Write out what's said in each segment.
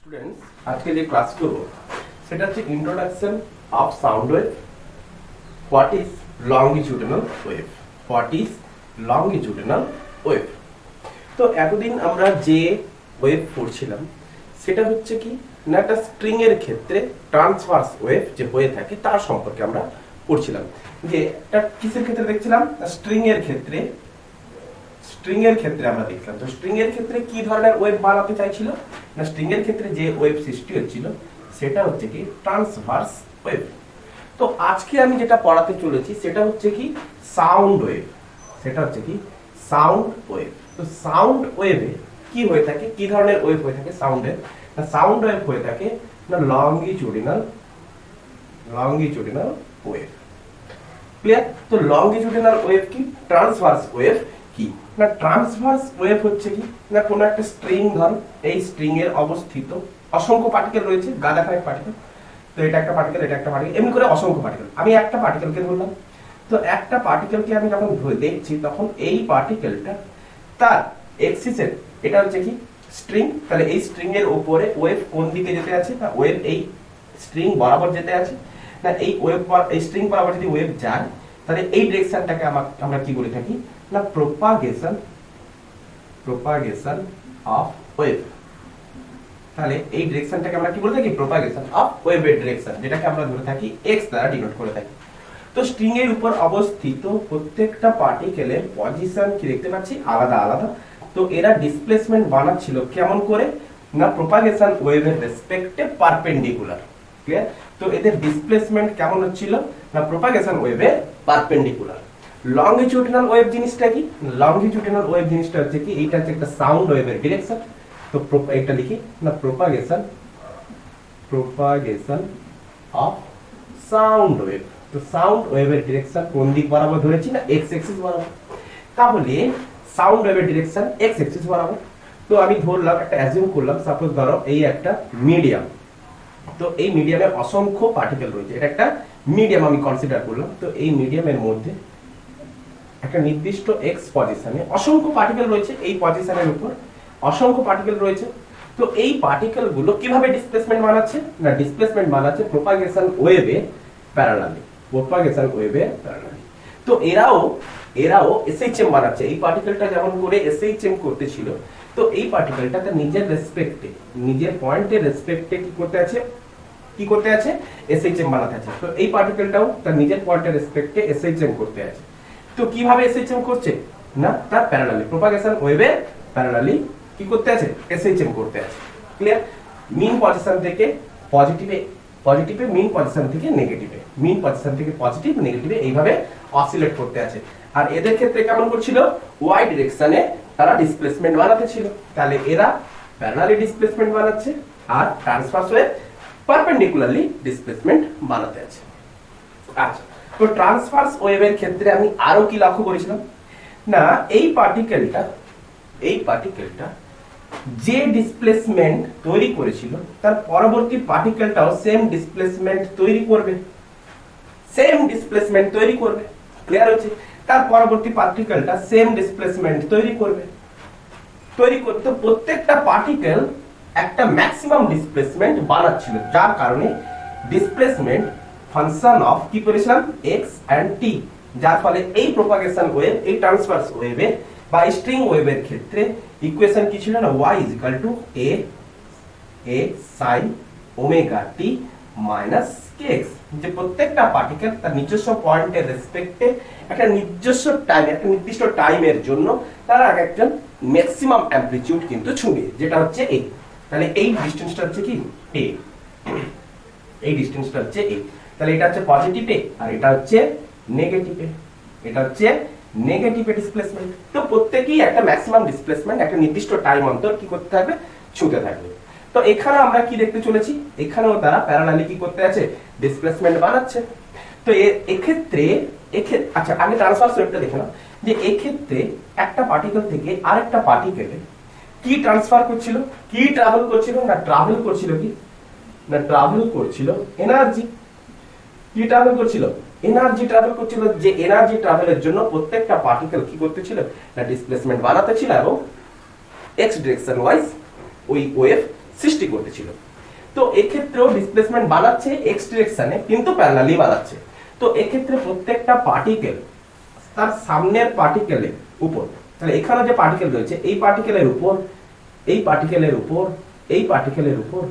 Students আজকে যে class করব সেটা হচ্ছে introduction of sound wave. What is longitudinal wave? What is longitudinal wave? তো এতদিন আমরা যে ওয়েভ পড়ছিলাম সেটা হচ্ছে কি না, একটা স্ট্রিং এর ক্ষেত্রে ট্রান্সভার্স ওয়েভ যে হয়ে থাকে তার সম্পর্কে আমরা পড়ছিলাম। যে একটা কিসের ক্ষেত্রে দেখছিলাম? স্ট্রিং এর ক্ষেত্রে আমরা দেখলাম। তো স্ট্রিং এর ক্ষেত্রে কি ধরনের ওয়েভ বানাতে চাইছিল না, স্ট্রিং এর ক্ষেত্রে যে ওয়েভ সৃষ্টি হচ্ছিল সেটা হচ্ছে কি ট্রান্সভার্স ওয়েভ। তো আজকে আমি যেটা পড়াতে চলেছি সেটা হচ্ছে কি সাউন্ড ওয়েভ। সেটা হচ্ছে কি সাউন্ড ওয়েভ। তো সাউন্ড ওয়েভে কি হয়ে থাকে, কি ধরনের ওয়েভ হয়ে থাকে সাউন্ডের? না সাউন্ড ওয়েভ হয়ে থাকে না লংগিটিউডিনাল ওয়েভ। ক্লিয়ার? তো লংগিটিউডিনাল ওয়েভ কি, ট্রান্সভার্স ওয়েভ কি না, ট্রান্সভার্স ওয়েভ হচ্ছে কি না কোনো একটা স্ট্রিং ধর, এই স্ট্রিং এর অবস্থিত অসংখ্য পার্টিকেল রয়েছে, গাদাখানেক পার্টিকেল। তো এটা একটা পার্টিকেল, এটা একটা পার্টিকেল, এমনি করে অসংখ্য পার্টিকেল। আমি একটা পার্টিকেলকে ধরলাম। তো একটা পার্টিকেলকে আমি যখন দেখছি তখন এই পার্টিকেলটা তার এক্সিসের, এটা হচ্ছে কি স্ট্রিং, তাহলে এই স্ট্রিং এর উপরে ওয়েভ কোন দিকে যেতে আছে না ওয়েভ এই স্ট্রিং বরাবর যেতে আছে না, এই ওয়েভ এই স্ট্রিং বরাবর যদি ওয়েভ যায় তাহলে এই ডিরেকশনটাকে আমরা কি বলে থাকি না প্রোপাগেশন অফ ওয়েভ। তাহলে এই ডিরেকশনটাকে আমরা কি বলে থাকি প্রোপাগেশন অফ ওয়েভের ডিরেকশন, যেটাকে আমরা ধরে থাকি x দ্বারা ডিনোট করে থাকি। তো স্ট্রিং এর উপর অবস্থিত প্রত্যেকটা পার্টিকেলের পজিশন কি দেখতে পাচ্ছি আলাদা আলাদা। তো এরা ডিসপ্লেসমেন্ট বানাচ্ছিল কেমন করে না প্রোপাগেশন ওয়েভের রেসপেক্টে পারপেন্ডিকুলার। ক্লিয়ার? তো এদের ডিসপ্লেসমেন্ট কেমন হচ্ছিল না প্রোপাগেশন ওয়েভে পারপেন্ডিকুলার। লংগিটিউডিনাল ওয়েভ জিনিসটা কি? লংগিটিউডিনাল ওয়েভ জিনিসটা হচ্ছে কি এইটা হচ্ছে একটা সাউন্ড ওয়েভের ডিরেকশন। তো এটা লিখি না প্রোপাগেশন অফ সাউন্ড ওয়েভ। তো সাউন্ড ওয়েভের ডিরেকশন কোন দিক বরাবর ধরেছি না x অ্যাক্সিস বরাবর। তাহলে সাউন্ড ওয়েভের ডিরেকশন x অ্যাক্সিস বরাবর। তো আমি ধরলাম, একটা অ্যাজিউম করলাম, সাপোজ ধরো এই একটা মিডিয়াম। তো এই মিডিয়ামে অসংখ্য পার্টিকেল রয়েছে, এটা একটা মিডিয়াম আমি কনসিডার করলাম। তো এই মিডিয়ামের মধ্যে একটা নির্দিষ্ট x পজিশনে অসংখ্য পার্টিকেল রয়েছে, এই পজিশনের উপর অসংখ্য পার্টিকেল রয়েছে। তো এই পার্টিকেল গুলো কিভাবে ডিসপ্লেসমেন্ট বানাচ্ছে না ডিসপ্লেসমেন্ট বানাচ্ছে প্রোপাগেশন ওয়েভে প্যারালালি। তো এরাও এসএইচএম বানাচ্ছে। এই পার্টিকেলটা যেমন করে এসএইচএম করতেছিল, তো এই পার্টিকেলটা তার নিজের রেসপেক্টে, নিজের পয়েন্টের রেসপেক্টে কি করতে আছে এসএইচএম বানাতে আছে। তো এই পার্টিকেলটাও তার নিজের পয়েন্টের রেসপেক্টে এসএইচএম করতে আছে। তো কিভাবে এসএইচএম করছে না তার প্যারালালি প্রোপাগেশন ওয়েভে প্যারালালি কি করতে আছে এসএইচএম করতে আছে। ক্লিয়ার? মিন পজিশন থেকে পজিটিভে মিন পজিশন থেকে নেগেটিভে, মিন পজিশন থেকে পজিটিভ নেগেটিভে এইভাবে অসিলেট করতে আছে। আর এদের ক্ষেত্রে কেমন করছিল ওয়াই ডিরেকশনে তারা ডিসপ্লেসমেন্ট বানাতে ছিল। তাহলে এরা প্যারালালি ডিসপ্লেসমেন্ট বানাচ্ছে আর ট্রান্সভার্স ওয়েভ পারপেন্ডিকুলারলি ডিসপ্লেসমেন্ট বানাতে আছে। আচ্ছা, তো ট্রান্সভার্স ওয়েভের ক্ষেত্রে আমি আরো কি লক্ষ্য করেছিলাম না এই পার্টিকেলটা যে ডিসপ্লেসমেন্ট তৈরি করেছিল তার পরবর্তী পার্টিকেলটাও সেম ডিসপ্লেসমেন্ট তৈরি করবে। ক্লিয়ার হচ্ছে? তার পরবর্তী পার্টিকেলটা সেম ডিসপ্লেসমেন্ট তৈরি করতে প্রত্যেকটা পার্টিকেল একটা ম্যাক্সিমাম ডিসপ্লেসমেন্ট বানাচ্ছিল, যার কারণে ডিসপ্লেসমেন্ট ফাংশন অফ কি করেছিলাম x and t, যার ফলে এই প্রোপাগেশন ওয়েভ, এই ট্রান্সভার্স ওয়েভে বা স্ট্রিং ওয়েভের ক্ষেত্রে ইকুয়েশন কি ছিল না y a sin omega t minus kx। যে প্রত্যেকটা পার্টিকেল তার নিজস্ব পয়েন্টের রেসপেক্টে একটা নিজস্ব টাইম, একটা নির্দিষ্ট টাইমের জন্য তারা একজন ম্যাক্সিমাম অ্যামপ্লিটিউড কিন্তু ছুঁবে, যেটা হচ্ছে a। তাহলে এই ডিসটেন্সটা হচ্ছে কি a, এই ডিসটেন্সটা হচ্ছে a। তাহলে এটা হচ্ছে পজিটিভে আর এটা হচ্ছে নেগেটিভে ডিসপ্লেসমেন্ট। তো প্রত্যেকই একটা ম্যাক্সিমাম ডিসপ্লেসমেন্ট একটা নির্দিষ্ট টাইম অন্তর কি করতে থাকবে ছুঁতে থাকবে। তো এখানে আমরা কি দেখতে চলেছি, এখানেও তারা প্যারালালি কি করতে আছে ডিসপ্লেসমেন্ট বানাচ্ছে। তো এক্ষেত্রে আচ্ছা আগে ট্রান্সভার্স ওয়েভটা দেখে নাও যে এক্ষেত্রে একটা পার্টিকেল থেকে আরেকটা পার্টিকেলে কি ট্রান্সফার করছিল, কি ট্রাভেল করছিল না ট্রাভেল করছিল এনার্জি। কি ট্রাভেল করছিল এনার্জি ট্রাভেল করছিল। যে এনার্জি ট্রাভেলের জন্য প্রত্যেকটা পার্টিকেল কি করতেছিল না ডিসপ্লেসমেন্ট বানাতে ছিল এবং x ডিরেকশন ওয়াইজ ওই ওয়েভ সৃষ্টি করতেছিল। তো এক্ষেত্রেও ডিসপ্লেসমেন্ট বানাচ্ছে এক্স ডিরেকশনে, কিন্তু প্যারালালি বানাচ্ছে। তো এক্ষেত্রে প্রত্যেকটা পার্টিকেল তার সামনের পার্টিকেলের উপর, তাহলে এখানে যে পার্টিকেল রয়েছে এই পার্টিকেলের উপর, এই পার্টিকেলের উপর, এই পার্টিকেলের উপর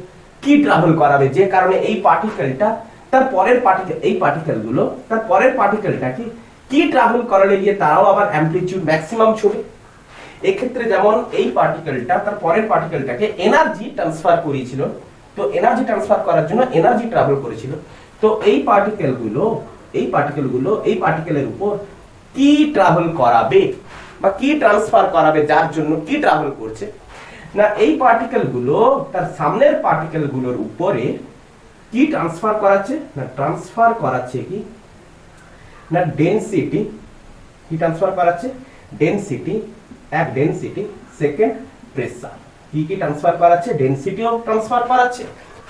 কি ট্রাভেল করাবে, যে কারণে এই পার্টিকেলটা তার পরের পার্টিকেল, এই পার্টিকেলগুলো তার পরের পার্টিকেলটাকে কি ট্রাভেল করালে গিয়ে তারাও আবার অ্যামপ্লিটিউড ম্যাক্সিমাম ছুবে। এক্ষেত্রে যেমন এই পার্টিকেলটা তার পরের পার্টিকেলটাকে এনার্জি ট্রান্সফার করিয়েছিল, তো এনার্জি ট্রান্সফার করার জন্য এনার্জি ট্রাভেল করেছিল। তো এই পার্টিকেলগুলো এই পার্টিকেলের উপর কি ট্রাভেল করাবে বা কি ট্রান্সফার করাবে, যার জন্য কি ট্রাভেল করছে না এই পার্টিকেলগুলো তার সামনের পার্টিকেলগুলোর উপরে কি ট্রান্সফার করাচ্ছে না, ট্রান্সফার করাচ্ছে কি না ডেনসিটি। কি ট্রান্সফার করাচ্ছে? ডেনসিটি, এক ডেনসিটি, সেকেন্ড প্রেসার। কি কি ট্রান্সফার করাচ্ছে? ডেনসিটিও ট্রান্সফার করাচ্ছে,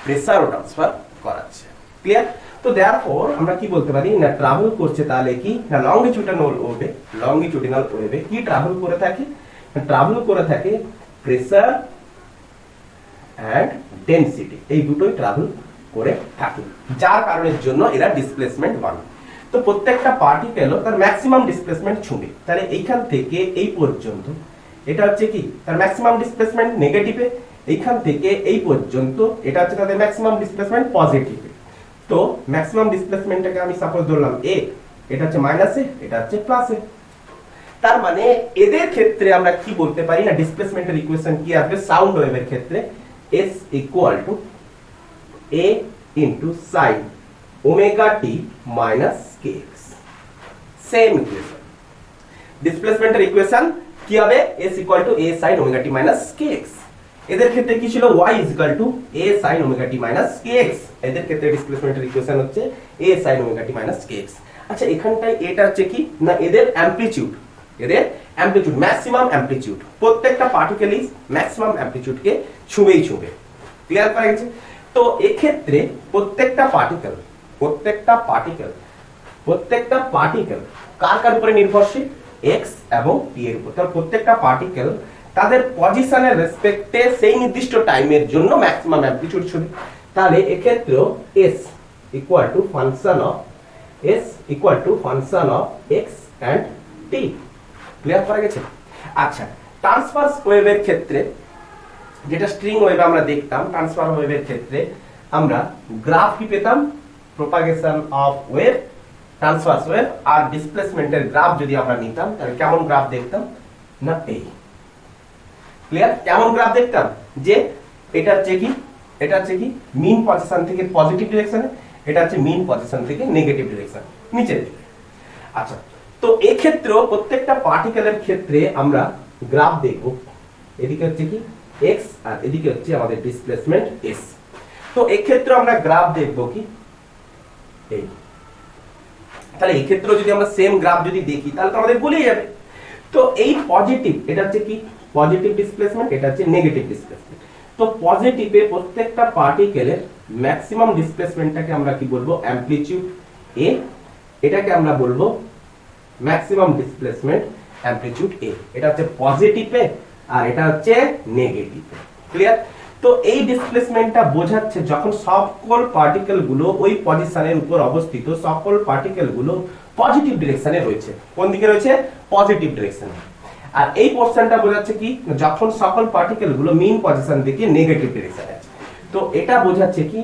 প্রেসারও ট্রান্সফার করাচ্ছে। ক্লিয়ার? তো দেয়ারফর আমরা কি বলতে পারি না ট্রাভেল করছে তাহলে কি না লংগিটিউডিনাল ওয়েভে কি ট্রাভেল করে থাকে? ট্রাভেল করে থাকে প্রেসার এন্ড ডেনসিটি, এই দুটোই ট্রাভেল করে থাকে, যার কারণের জন্য এরা ডিসপ্লেসমেন্ট বানায়। তো প্রত্যেকটা পার্টিকেলও তার ম্যাক্সিমাম ডিসপ্লেসমেন্ট ছুঁবে। তাহলে এইখান থেকে এই পর্যন্ত এটা হচ্ছে কি তার ম্যাক্সিমাম ডিসপ্লেসমেন্ট নেগেটিভে, এইখান থেকে এই পর্যন্ত এটা হচ্ছে তাদের ম্যাক্সিমাম ডিসপ্লেসমেন্ট পজিটিভে। তো ম্যাক্সিমাম ডিসপ্লেসমেন্টটাকে আমি সাপোজ ধরলাম এ, এটা হচ্ছে মাইনাসে, এটা হচ্ছে প্লাসে। তার মানে এদের ক্ষেত্রে আমরা কি বলতে পারি না ডিসপ্লেসমেন্টের ইকুয়েশন কি আসবে সাউন্ড ওয়েভের ক্ষেত্রে s equal to a into sin omega t minus kx। Same equation, ডিসপ্লেসমেন্টের ইকুয়েশন কি হবে? s equal to a sin omega t minus kx। এদের ক্ষেত্রে কি ছিল? y equal to a sin omega t minus kx। এদের ক্ষেত্রে ডিসপ্লেসমেন্টের ইকুয়েশন হচ্ছে a sin omega t minus kx। আচ্ছা এখানটায় এটা হচ্ছে কি না এদের অ্যামপ্লিটিউড, এদের অ্যামপ্লিটিউড ম্যাক্সিমাম অ্যামপ্লিটিউড, প্রত্যেকটা পার্টিকেলই ম্যাক্সিমাম অ্যামপ্লিটিউডকে ছুঁবেই ছুঁবে। ক্লিয়ার করা গেছে? তো এক্ষেত্রে প্রত্যেকটা পার্টিকেল কার কার উপরে নির্ভরশীল? x এবং t এর উপর। তাহলে প্রত্যেকটা পার্টিকেল তাদের পজিশনের রেসপেক্টে সেই নির্দিষ্ট টাইমের জন্য ম্যাক্সিমাম অ্যামপ্লিটিউড ছুঁবে। তাহলে এক্ষেত্রেও s equal two function of x and t। Clear করা গেছে? আচ্ছা ট্রান্সভার্স ওয়েভের ক্ষেত্রে যেটা স্ট্রিং ওয়েভ আমরা দেখতাম, ট্রান্সফার ওয়েভের ক্ষেত্রে আমরা গ্রাফ কি পেতাম? Propagation of wave, transverse wave আর ডিসপ্লেসমেন্টের গ্রাফ যদি আমরা নিতাম তাহলে কেমন গ্রাফ দেখতাম না এই। ক্লিয়ার? কেমন গ্রাফ দেখতাম? যে এটা হচ্ছে কি মিন পজিশন থেকে পজিটিভ ডিরেকশনে, এটা হচ্ছে মিন পজিশন থেকে নেগেটিভ ডিরেকশন নিচের দিকে। আচ্ছা তো এই ক্ষেত্রেও প্রত্যেকটা পার্টিকেলের ক্ষেত্রে আমরা গ্রাফ দেখব, এদিকে হচ্ছে কি x আর এদিকে হচ্ছে আমাদের ডিসপ্লেসমেন্ট s। তো এই ক্ষেত্রে আমরা গ্রাফ দেখব কি এই। তাহলে এই ক্ষেত্রে যদি আমরা সেম গ্রাফ যদি দেখি তাহলে তো আমাদের ভুলেই যাবে। তো এই পজিটিভ এটা হচ্ছে কি পজিটিভ ডিসপ্লেসমেন্ট, এটা হচ্ছে নেগেটিভ ডিসপ্লেসমেন্ট। তো পজিটিভে প্রত্যেকটা পার্টিকেলের ম্যাক্সিমাম ডিসপ্লেসমেন্টটাকে আমরা কি বলবো? অ্যামপ্লিটিউড a, এটাকে আমরা বলবো ম্যাক্সিমাম ডিসপ্লেসমেন্ট অ্যামপ্লিটিউড a। এটা হচ্ছে পজিটিভে আর এটা হচ্ছে নেগেটিভে। ক্লিয়ার? তো এই ডিসপ্লেসমেন্টটা বোঝাচ্ছে যখন সকল পার্টিকেলগুলো ওই পজিশনের উপর অবস্থিত, সকল পার্টিকেলগুলো পজিটিভ ডিরেকশনে রয়েছে। কোন দিকে রয়েছে? পজিটিভ ডিরেকশনে। আর এই পোরশনটা বোঝাচ্ছে কি যখন সকল পার্টিকেলগুলো মিন পজিশন থেকে নেগেটিভ ডিরেকশনে আছে। তো এটা বোঝাচ্ছে কি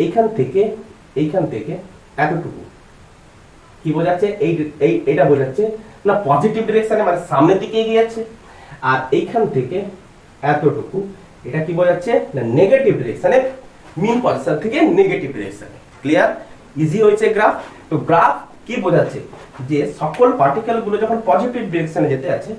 এইখান থেকে এতটুকু কি বোঝাচ্ছে? এটা বোঝাচ্ছে না পজিটিভ ডিরেকশনে মানে সামনের দিকে এগিয়ে যাচ্ছে। আর এইখান থেকে এতটুকু এটা কি বোঝাচ্ছে না নেগেটিভ ডিরেকশনে, মিন পজিশন থেকে নেগেটিভ ডিরেকশনে। ক্লিয়ার? ইজি হয়েছে গ্রাফ? তো গ্রাফ কি বোঝাচ্ছে যে সকল পার্টিকেলগুলো যখন পজিটিভ ডিরেকশনে যেতে আছে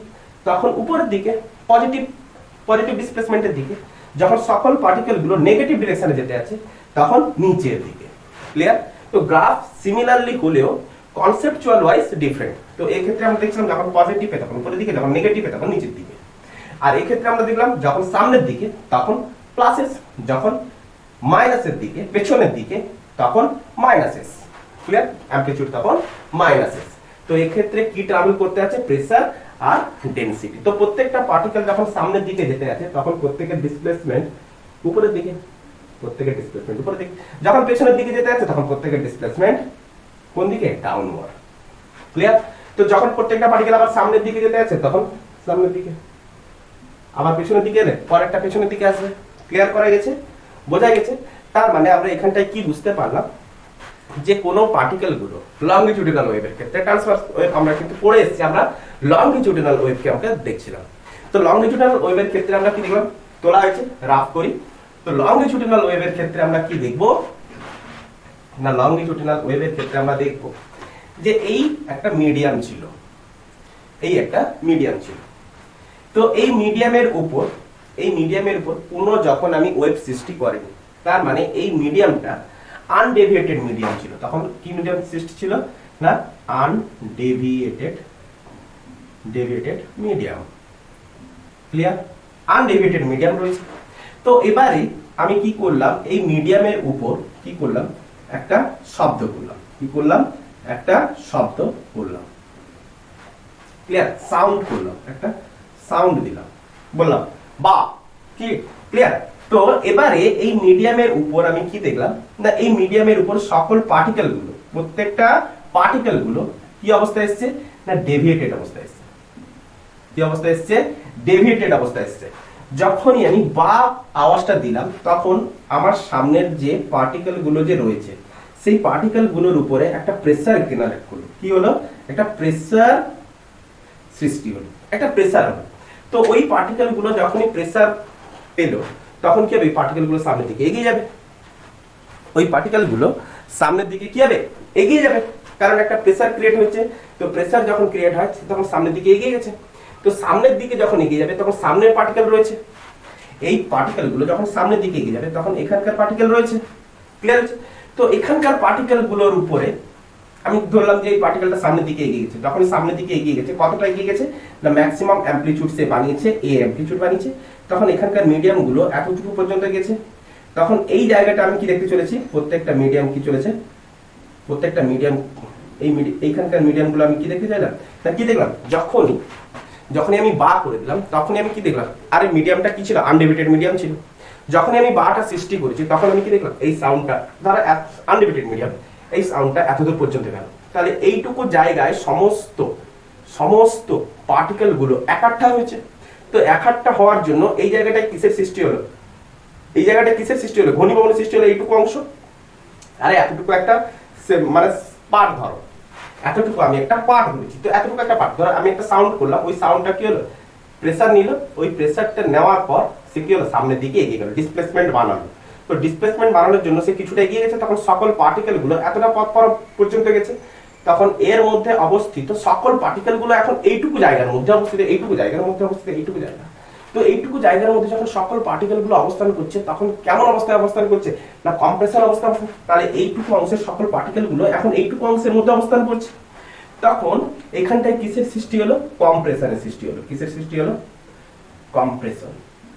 তখন উপরের দিকে পজিটিভ ডিসপ্লেসমেন্টের দিকে, যখন সকল পার্টিকেলগুলো নেগেটিভ ডিরেকশনে যেতে আছে তখন নিচের দিকে। ক্লিয়ার? তো গ্রাফ সিমিলারলি হলেও কনসেপচুয়াল ওয়াইজ ডিফারেন্ট। তো এই ক্ষেত্রে আমরা দেখছিলাম যখন পজিটিভে তখন উপরের দিকে, যখন নেগেটিভে তখন নিচের দিকে। আর এই ক্ষেত্রে আমরা দেখলাম যখন সামনের দিকে তখন প্লাসেস, যখন মাইনাসের দিকে পেছনের দিকে তখন মাইনাসেস। ক্লিয়ার? অ্যামপ্লিটিউড তখন মাইনাসেস। তো এই ক্ষেত্রে কি ট্রাভেল করতে আছে? প্রেসার আর ডেনসিটি। তো প্রত্যেকটা পার্টিকেল যখন সামনের দিকে যেতে আছে তখন প্রত্যেকের ডিসপ্লেসমেন্ট উপরের দিকে, প্রত্যেকের ডিসপ্লেসমেন্ট উপরের দিকে। যখন পেছনের দিকে যেতে আছে তখন প্রত্যেকের ডিসপ্লেসমেন্ট কোন দিকে? ডাউনওয়ার্ড। ক্লিয়ার? তো যখন প্রত্যেকটা পার্টিকেল আবার সামনের দিকে যেতে আছে তখন সামনের দিকে, আবার পেছনের দিকে এলে পরেরটা পেছনের দিকে আসবে। ক্লিয়ার করা গেছে? বোঝা গেছে? তার মানে আমরা এখানটায় কি বুঝতে পারলাম, যে কোনো পার্টিকেল গুলো লংগিটিউডিনাল ওয়েভের ক্ষেত্রে, ট্রান্সভার্স ওয়েভ আমরা কিন্তু পড়ে এসেছি, আমরা লংগিটিউডিনাল ওয়েভকে আমরা দেখছিলাম। তো লংগিটিউডিনাল ওয়েভের ক্ষেত্রে আমরা কি দেখলাম? তোলা হয়েছে, রাফ করি। তো লংগিটিউডিনাল ওয়েভের ক্ষেত্রে আমরা কি দেখব না, লংগিটিউডিনাল ওয়েভের ক্ষেত্রে আমরা দেখব যে এই একটা মিডিয়াম ছিল, এই একটা মিডিয়াম ছিল। তো এই মিডিয়ামের উপর পুনঃ যখন আমি ওয়েভ সৃষ্টি করিনি, তার মানে এই মিডিয়ামটা আনডেভিয়েটেড মিডিয়াম ছিল। তখন কি মিডিয়াম সৃষ্টি ছিল না? আনডেভিয়েটেড মিডিয়াম। ক্লিয়ার? আনডেভিয়েটেড মিডিয়াম রয়েছে। তো এবারে আমি কি করলাম, এই মিডিয়ামের উপর কি করলাম? একটা শব্দ করলাম। কি করলাম? একটা শব্দ করলাম। ক্লিয়ার? সাউন্ড করলাম, একটা সাউন্ড দিলাম, বললাম বা। কি ক্লিয়ার? তো এবারে এই মিডিয়ামের উপর আমি কি দেখলাম না, এই মিডিয়ামের উপর সকল পার্টিকেল গুলো, প্রত্যেকটা পার্টিকেল গুলো কি অবস্থায় এসছে না? ডেভিয়েটেড অবস্থায় এসছে। কি অবস্থায় এসছে? ডেভিয়েটেড অবস্থায় এসছে। যখনই আমি বা আওয়াজটা দিলাম তখন আমার সামনের যে পার্টিকেল গুলো যে রয়েছে সেই পার্টিকেল গুলোর উপরে একটা প্রেসার জেনারেট করলো। কি হলো? একটা প্রেসার সৃষ্টি হলো, একটা প্রেসার হলো। তো ওই পার্টিকেল গুলো যখনই প্রেসার পেলো তখন কি হবে? পার্টিকেল গুলো সামনের দিকে এগিয়ে যাবে। ওই পার্টিকেল গুলো সামনের দিকে কি হবে? এগিয়ে যাবে, কারণ একটা প্রেসার ক্রিয়েট হয়েছে। তো প্রেসার যখন ক্রিয়েট হয় তখন সামনের দিকে এগিয়ে গেছে। তো সামনের দিকে যখন এগিয়ে যাবে তখন সামনের পার্টিকেল রয়েছে, এই পার্টিকেল গুলো যখন সামনের দিকে এগিয়ে যাবে তখন এখানকার পার্টিকেল রয়েছে। ক্লিয়ার হচ্ছে? তো এখানকার পার্টিকেল গুলোর উপরে আমি ধরলাম যে এই পার্টিকেলটা সামনের দিকে এগিয়ে গেছে। যখন সামনের দিকে এগিয়ে গেছে, কতটা এগিয়ে গেছে না? ম্যাক্সিমাম অ্যামপ্লিটিউড সে বানিয়েছে, এ অ্যামপ্লিটিউড বানিয়েছে। তখন এখানকার মিডিয়াম গুলো এতটুকু পর্যন্ত গেছে। তখন এই জায়গাটা আমি কি দেখতে চলেছি? প্রত্যেকটা মিডিয়াম কি চলেছে? প্রত্যেকটা মিডিয়াম, এইখানকার মিডিয়াম গুলো আমি কি দেখতে চাইলাম না, কি দেখলাম? যখনই আমি বা করে দিলাম তখনই আমি কি দেখলাম? আরে মিডিয়ামটা কি ছিল? আনডেভিয়েটেড মিডিয়াম ছিল। যখনই আমি বাটা সৃষ্টি করেছি তখন আমি কি দেখলাম? এই সাউন্ডটা, ধরো আনডেভিয়েটেড মিডিয়াম, এই সাউন্ডটা এতদূর পর্যন্ত গেল। তাহলে এইটুকু জায়গায় সমস্ত পার্টিকেল গুলো একাট্টা হয়েছে। তো একাট্টা হওয়ার জন্য এই জায়গাটায় কিসের সৃষ্টি হলো? এই জায়গাটা কিসের সৃষ্টি হলো? ঘনীভবনের সৃষ্টি হলো এইটুকু অংশ। আরে এতটুকু একটা মানে পার্ট ধরো, এতটুকু আমি একটা পার্ট ধরেছি। তো এতটুকু একটা পার্ট ধরো আমি একটা সাউন্ড করলাম, ওই সাউন্ডটা কি হলো? প্রেসার নিল। ওই প্রেসারটা নেওয়ার পর সে কি হলো? সামনের দিকে এগিয়ে গেল, ডিসপ্লেসমেন্ট বানালো। তো ডিসপ্লেসমেন্ট বানানোর জন্য সে কিছুটা এগিয়ে গেছে। তখন সকল পার্টিকেল গুলো এতটা পথ পর্যন্ত গেছে। তখন এর মধ্যে অবস্থিত সকল পার্টিকেল গুলো এখন এইটুকু জায়গার মধ্যে অবস্থিত, এইটুকু জায়গার মধ্যে অবস্থিত, এইটুকু জায়গা। তো এইটুকু জায়গার মধ্যে যখন সকল পার্টিকেল গুলো অবস্থান করছে তখন কেমন অবস্থায় অবস্থান করছে না? কম্প্রেশন অবস্থা। তাহলে এইটুকু অংশের সকল পার্টিকেল গুলো এখন এইটুকু অংশের মধ্যে অবস্থান করছে। তখন এখানটায় কিসের সৃষ্টি হলো? কম্প্রেশনের সৃষ্টি হলো। কিসের সৃষ্টি হলো? কম্প্রেশন।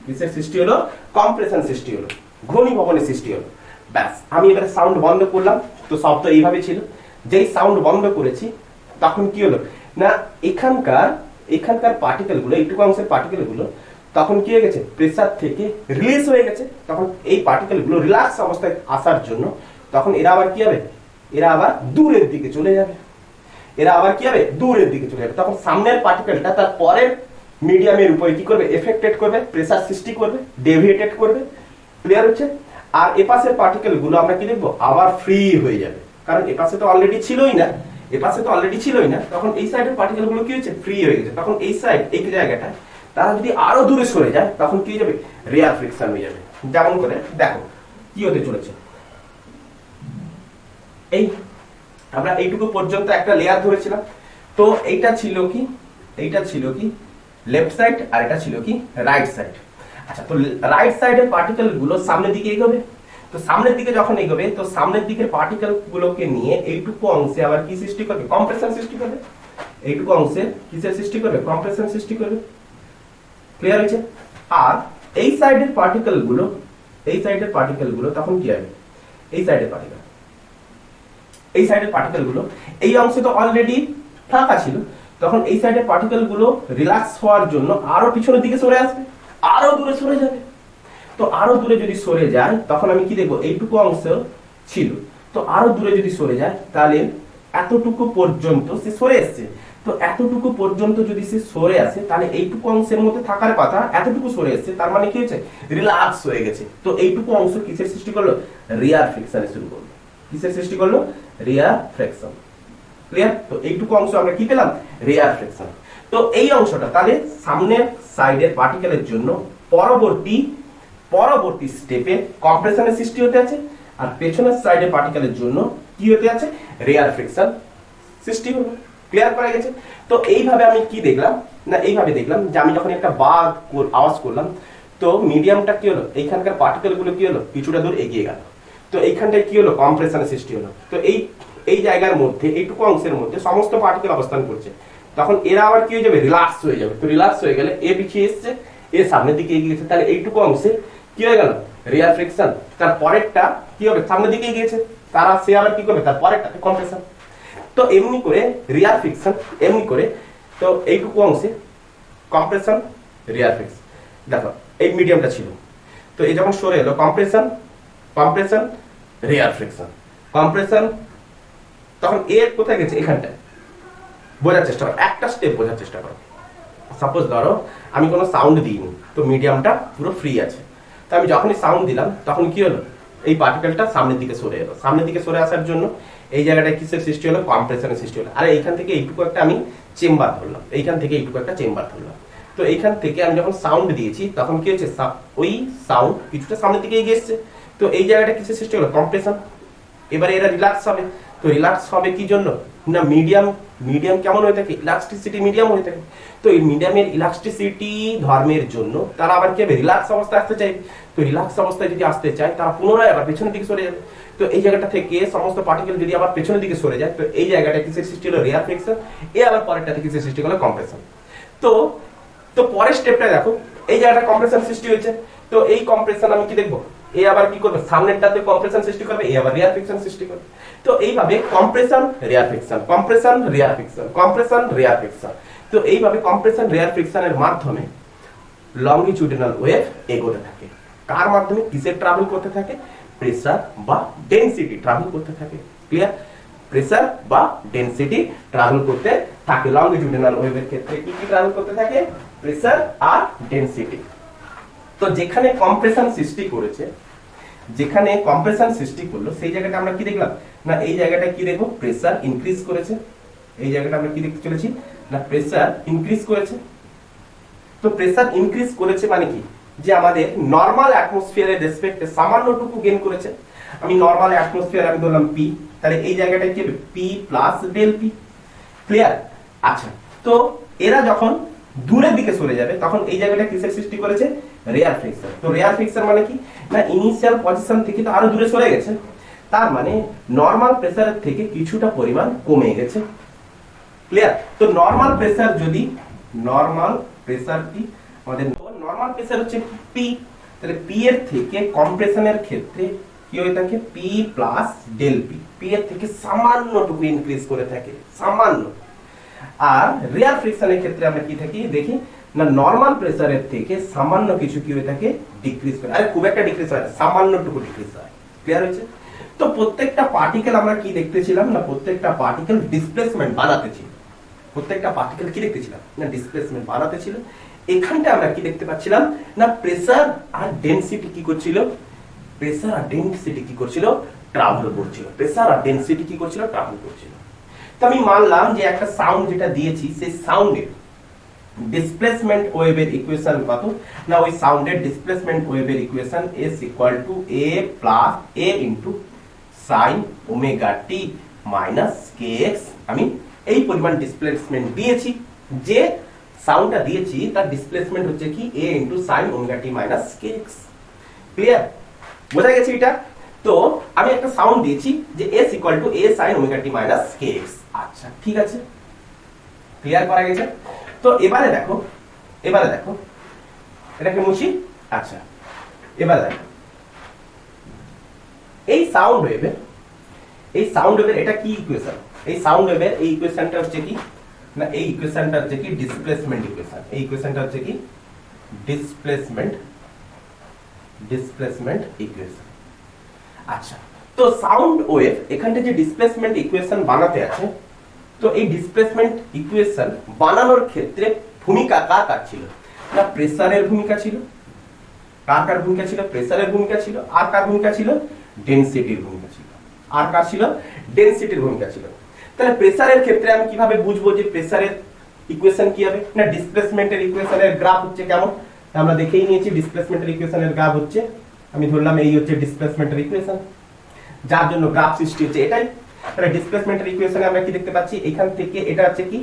কিসের সৃষ্টি হলো? কম্প্রেশন সৃষ্টি হলো, ঘনীভবনের সৃষ্টি হলো। ব্যাস, আমি এবারে সাউন্ড বন্ধ করলাম। তো শব্দ এইভাবে ছিল। যেই সাউন্ড বন্ধ করেছি তখন কি হলো না, এখানকার পার্টিকেল গুলো, এইটুকু অংশের পার্টিকেল গুলো তখন কি হয়ে গেছে? প্রেসার থেকে রিলিজ হয়ে গেছে। তখন এই পার্টিকেল গুলো রিল্যাক্স অবস্থায় আসার জন্য তখন এরা আবার কি হবে? এরা আবার দূরের দিকে চলে যাবে। তখন সামনের পার্টিকেলটা তার পরের মিডিয়ামের উপরে কি করবে? এফেক্টেড করবে, প্রেসার সৃষ্টি করবে, ডেভিয়েটেড করবে। ক্লিয়ার হচ্ছে? আর এপাশের পার্টিকেল গুলো আমরা কি দেখবো? আবার ফ্রি হয়ে যাবে, কারণ এপাশে তো অলরেডি ছিলই না। তখন এই সাইডের পার্টিকেল গুলো কি হচ্ছে? ফ্রি হয়ে গেছে। তখন এই সাইড, এই জায়গাটা তারা যদি আরো দূরে সরে যায় তখন কি হয়ে যাবে? রেয়ার ফ্রিকশন হয়ে যাবে। যেমন করে দেখো কি হতে চলেছে। এই আমরা এইটুকু পর্যন্ত একটা লেয়ার ধরেছিলাম। তো এইটা ছিল কি লেফট সাইড, আর এটা ছিল কি রাইট সাইড। আচ্ছা, তো রাইট সাইডের পার্টিকেল গুলো সামনের দিকে এগোবে। তো সামনের দিকে যখন এগোবে তো সামনের দিকের পার্টিকেল গুলোকে নিয়ে এইটুকু অংশে আবার কি সৃষ্টি করবে? কম্প্রেশন সৃষ্টি করবে। এইটুকু অংশে কিসের সৃষ্টি করবে? কম্প্রেশন সৃষ্টি করবে। ক্লিয়ার হয়েছে? আর এই সাইডের পার্টিকেল গুলো তখন কি হবে? এই সাইডের পার্টিকেল গুলো এই অংশে তো অলরেডি ফাঁকা ছিল। তখন এই সাইডের পার্টিকেল গুলো রিল্যাক্স হওয়ার জন্য আরো পিছনের দিকে সরে আসবে, আরো দূরে সরে যাবে। তো আরো দূরে যদি সরে যায় তখন আমি কি দেখবো এইটুকু অংশ ছিল, তো আরো দূরে যদি সরে যায় তাহলে এতটুকু পর্যন্ত সে সরে এসছে। তো এতটুকু পর্যন্ত যদি সে সরে আসে তাহলে এইটুকু অংশের মধ্যে থাকার কথা এতটুকু সরে এসছে, তার মানে কি হয়েছে রিল্যাক্স হয়ে গেছে। তো এইটুকু অংশ কিসের সৃষ্টি করলো, রিয়ার ফ্রিকশনের শুরু করলো। কিসের সৃষ্টি করলো, রিয়ার ফ্রিকশন। ক্লিয়ার? তো এইটুকু অংশ আমরা কি পেলাম, রিয়ার ফ্রিকশন। তো এই অংশটা তাহলে সামনের সাইডের পার্টিকেলের জন্য পরবর্তী স্টেপে কম্প্রেশনের সৃষ্টি হতে আছে, আর পেছনের সাইডের পার্টিকেলের জন্য কি হতে আছে, রিয়ার ফ্রিকশন সৃষ্টি হলো। ক্লিয়ার করা গেছে? তো এইভাবে আমি কি দেখলাম না, এইভাবে দেখলাম যে আমি যখন একটা বাদ আওয়াজ করলাম তো মিডিয়ামটা কি হলো, এইখানকার পার্টিকেল গুলো কি হলো কিছুটা দূর এগিয়ে গেল। তো এইখানটায় কি হলো, কম্প্রেশনের সৃষ্টি হলো। তো এই জায়গার মধ্যে এইটুকু অংশের মধ্যে সমস্ত পার্টিকেল অবস্থান করছে, তখন এরা আবার কি হয়ে যাবে, রিল্যাক্স হয়ে যাবে। তো রিল্যাক্স হয়ে গেলে এ পিছিয়ে এসছে, এ সামনের দিকে এগিয়ে গেছে, তাহলে এইটুকু অংশে কি হয়ে গেল, রিয়ার ফ্রিকশন। তার পরেরটা কি হবে, সামনের দিকে এগিয়েছে, তারা সে আবার কি করবে, তার পরেরটাতে কম্প্রেশন। তো এমনি করে রিয়ার ফ্রিকশন, এমনি করে তো এইটুকু অংশে কম্প্রেশন, রিয়ার ফ্রিকশন। দেখো এই মিডিয়ামটা ছিল, তো এই যখন সরে এলো কম্প্রেশন, রিয়ার ফ্রিকশন, কম্প্রেশন, তখন এ কোথায় গেছে, এখানটায়। বোঝার চেষ্টা করো, একটা স্টেপ বোঝার চেষ্টা করো। সাপোজ ধরো আমি কোনো সাউন্ড দিইনি, তো মিডিয়ামটা পুরো ফ্রি আছে, তো আমি যখনই সাউন্ড দিলাম তখন কি হলো, এই পার্টিকেলটা সামনের দিকে সরে এলো। সামনের দিকে সরে আসার জন্য এই জায়গাটায় কিসের সৃষ্টি হলো, কম্প্রেশনের সৃষ্টি হলো। আর এইখান থেকে এইটুকু একটা আমি চেম্বার ধরলাম, এইখান থেকে এইটুকু একটা চেম্বার ধরলাম। তো এইখান থেকে আমি যখন সাউন্ড দিয়েছি তখন কি হচ্ছে, ওই সাউন্ড কিছুটা সামনের দিকে এগিয়ে এসছে। তো এই জায়গাটা কিসের সৃষ্টি হলো, কম্প্রেশন। এবারে এরা রিল্যাক্স হবে। তো রিল্যাক্স হবে কি জন্য না, মিডিয়াম কেমন হয়ে থাকে, ইলাস্টিসিটি মিডিয়াম হয়ে থাকে। তো এই মিডিয়ামের ইলাস্টিসিটি ধর্মের জন্য তারা আবার কি হবে, রিল্যাক্স অবস্থায় আসতে চাই। তো রিল্যাক্স অবস্থায় যদি আসতে চায় তারা পুনরায় আবার পেছনের দিকে সরে যাবে। তো এই জায়গাটা থেকে সমস্ত পার্টিকেল যদি আবার পেছনের দিকে সরে যায়, তো এই জায়গাটা কিসের সৃষ্টি হলো, রিয়ার ফ্রিকশন। এ আবার পরেরটা থেকে কিসের সৃষ্টি হলো, কম্প্রেশন। তো পরের স্টেপটা দেখো, এই জায়গাটা কম্প্রেশন সৃষ্টি হয়েছে। তো এই কম্প্রেশন আমি কি দেখবো, এ আবার কি করবে, সামনেরটাতে কম্প্রেশন সৃষ্টি করবে, এ আবার রিয়ার ফ্রিকশন সৃষ্টি করবে। তো এইভাবে কম্প্রেশন, রিয়ার ফ্রিকশন, কম্প্রেশন, রিয়ার ফ্রিকশন, কম্প্রেশন, রিয়ার ফ্রিকশন। তো এইভাবে কম্প্রেশন, রিয়ার ফ্রিকশনের মাধ্যমে লংগিটিউডিনাল ওয়েভ এগোতে থাকে। কার মাধ্যমে, কিসের ট্রাভেল করতে থাকে, প্রেসার বা ডেনসিটি ট্রাভেল করতে থাকে। ক্লিয়ার? প্রেসার বা ডেনসিটি ট্রাভেল করতে থাকে। লংগিটিউডিনাল ওয়েভের ক্ষেত্রে কি কি ট্রাভেল করতে থাকে, প্রেসার আর ডেনসিটি। তো যেখানে কম্প্রেশন সৃষ্টি করেছে, যেখানে কম্প্রেশন সৃষ্টি করলো সেই জায়গাটা আমরা কি দেখলাম না, এই জায়গাটা কি দেখবো, প্রেসার ইনক্রিজ করেছে। এই জায়গাটা আমরা কি দেখতে চলেছি না, প্রেসার ইনক্রিজ করেছে। তো প্রেসার ইনক্রিজ করেছে মানে কি, যে আমাদের নরমাল অ্যাটমসফিয়ারের রেসপেক্টে সামান্যটুকু গেইন করেছে। আমি নরমাল অ্যাটমসফিয়ার আমি ধরলাম পি, তাহলে এই জায়গাটা কি হবে, P plus del P. Clear? আচ্ছা, তো এরা যখন দূরের দিকে সরে যাবে তখন এই জায়গাটা কিসের সৃষ্টি করেছে, রিয়ার ফ্রিকশন। তো রিয়ার ফ্রিকশন মানে কি না, ইনিশিয়াল পজিশন থেকে তো আরো দূরে সরে গেছে, তার মানে নরমাল প্রেসারের থেকে কিছুটা পরিমাণ কমে গেছে। ক্লিয়ার? তো নরমাল প্রেসার যদি, নরমাল প্রেসারটি আমাদের নরমাল প্রেসার হচ্ছে পি, তাহলে পি এর থেকে কম্প্রেশনের ক্ষেত্রে কি হয়ে থাকে, P plus del P. P এর থেকে সামান্যটুকু ইনক্রিজ করে থাকে, সামান্য। আর রিয়ার ফ্রিকশনের ক্ষেত্রে আমরা কি থাকি দেখি না, নরমাল প্রেসারের থেকে সামান্য কিছু কি হয়ে থাকে, ডিক্রিজ করে। আরে খুব একটা ডিক্রিজ হয় না, সামান্যটুকু ডিক্রিজ হয়। ক্লিয়ার হয়েছে? তো প্রত্যেকটা পার্টিকেল আমরা কি দেখতেছিলাম না, প্রত্যেকটা পার্টিকেল ডিসপ্লেসমেন্ট বানাতে ছিল। প্রত্যেকটা পার্টিকেল কি দেখতেছিলাম না, ডিসপ্লেসমেন্ট বানাতে ছিল। এখানটা আমরা কি দেখতে পাচ্ছিলাম না, প্রেসার আর ডেনসিটি কি করছিল, প্রেসার আর ডেনসিটি কি করছিল, ট্রাভেল করছিল। প্রেসার আর ডেনসিটি কি করছিল, ট্রাভেল করছিল। তো আমি মানলাম যে একটা সাউন্ড যেটা দিয়েছি সেই সাউন্ডের ডিসপ্লেসমেন্ট ওয়েভের ইকুয়েশন কত না, ওই সাউন্ডের ডিসপ্লেসমেন্ট ওয়েভের equation s equal to a plus a into sin omega t minus kx। আমি এই পরিমাণ ডিসপ্লেসমেন্ট দিয়েছি, যে সাউন্ডটা দিয়েছি তার ডিসপ্লেসমেন্ট হচ্ছে কি a into sin omega t minus kx। Clear? বোঝা গেছে এটা? তো আমি একটা সাউন্ড দিয়েছি যে s equal to a sin omega t minus kx। আচ্ছা, ঠিক আছে, ক্লিয়ার করা গেছে? তো এবারে দেখো এটাকে মুছি। আচ্ছা, এবারে দেখো এই সাউন্ড ওয়েভের এটা কি ইকুয়েশন, এই সাউন্ড ওয়েভের এই ইকুয়েশনটা হচ্ছে কি না, এই ইকুয়েশনটা হচ্ছে কি ডিসপ্লেসমেন্ট ইকুয়েশন। এই ইকুয়েশনটা হচ্ছে কি ডিসপ্লেসমেন্ট ডিসপ্লেসমেন্ট ইকুয়েশন। আচ্ছা, তো সাউন্ড ওয়েভ এখানটা যে ডিসপ্লেসমেন্ট ইকুয়েশন বানাতে আছে, তো এই ডিসপ্লেসমেন্ট ইকুয়েশন বানানোর ক্ষেত্রে ভূমিকা কার কার ছিল? না প্রেসারের ভূমিকা ছিল। কার কার ভূমিকা ছিল? প্রেসারের ভূমিকা ছিল। আর কার ভূমিকা ছিল? ডেনসিটির ভূমিকা ছিল। আর কার ছিল? ডেনসিটির ভূমিকা ছিল। তাহলে প্রেসারের ক্ষেত্রে আমি কিভাবে বুঝবো যে প্রেসারের ইকুয়েশন কি হবে? না ডিসপ্লেসমেন্টের ইকুয়েশনের গ্রাফ হচ্ছে কেমন, আমরা দেখেই নিয়েছি ডিসপ্লেসমেন্টের ইকুয়েশনের গ্রাফ হচ্ছে, আমি ধরলাম এই হচ্ছে ডিসপ্লেসমেন্টের ইকুয়েশন, যার জন্য গ্রাফ সৃষ্টি হচ্ছে এটাই। তাহলে ডিসপ্লেসমেন্টের ইকুয়েশনে আমরা কি দেখতে পাচ্ছি? এখান থেকে এটা হচ্ছে কি,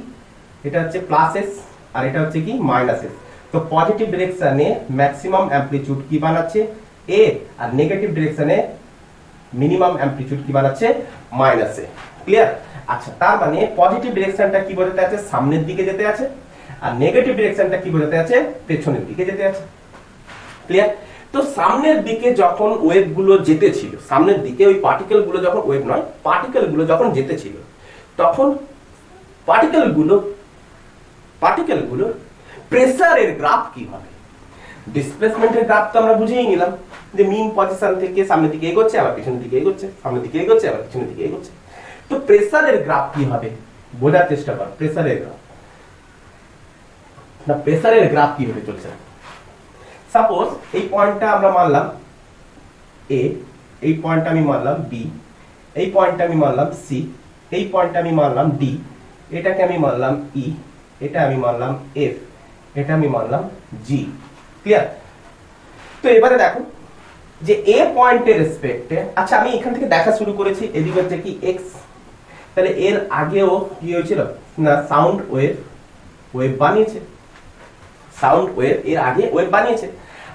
এটা হচ্ছে প্লাস এস আর এটা হচ্ছে কি মাইনাস এস। তো পজিটিভ ডিরেকশনে ম্যাক্সিমাম অ্যামপ্লিটিউড কি বানাচ্ছে? এ, আর নেগেটিভ ডিরেকশনে মিনিমাম অ্যামপ্লিটিউড কি বানাচ্ছে? মাইনাস এ। ক্লিয়ার? আচ্ছা, তার মানে পজিটিভ ডিরেকশনটা কি বোঝাতে আছে? সামনের দিকে যেতে আছে। আর নেগেটিভ ডিরেকশনটা কি বোঝাতে আছে? পেছনের দিকে যেতে আছে। ক্লিয়ার? তো সামনের দিকে যখন ওয়েভ গুলো যেতে ছিল, সামনের দিকে ওই পার্টিকেল গুলো যখন, ওয়েভ নয়, পার্টিকেল গুলো যখন যেতে ছিল, তখন পার্টিকেল গুলো প্রেসারের গ্রাফ কি হবে? ডিসপ্লেসমেন্টের গ্রাফ তো আমরা বুঝেই নিলাম যে মিন পজিশন থেকে সামনের দিকে এগোচ্ছে, আবার পিছনের দিকে এগোচ্ছে, সামনের দিকে এগোচ্ছে, আবার পিছনের দিকে এগোচ্ছে। তো প্রেসারের গ্রাফ কি হবে বোঝার চেষ্টা কর। প্রেসারের গ্রাফ, না প্রেসারের গ্রাফ কি হতে চলছে? সাপোজ এই পয়েন্টটা আমরা মানলাম এ, এই পয়েন্টটা আমি মানলাম বি, এই পয়েন্টটা আমি মানলাম সি, এই পয়েন্টটা আমি মানলাম ডি, এটাকে আমি মানলাম ই, এটা আমি মানলাম এফ, এটা আমি মানলাম জি। ক্লিয়ার? তো এবারে দেখো যে এ পয়েন্টের রেসপেক্টে, আচ্ছা আমি এখান থেকে দেখা শুরু করেছি, এদিকে হচ্ছে কি এক্স, তাহলে এর আগেও কি হয়েছিল? না সাউন্ড ওয়েভ বানিয়েছে। সাউন্ড ওয়েভ এর আগে ওয়েভ বানিয়েছে।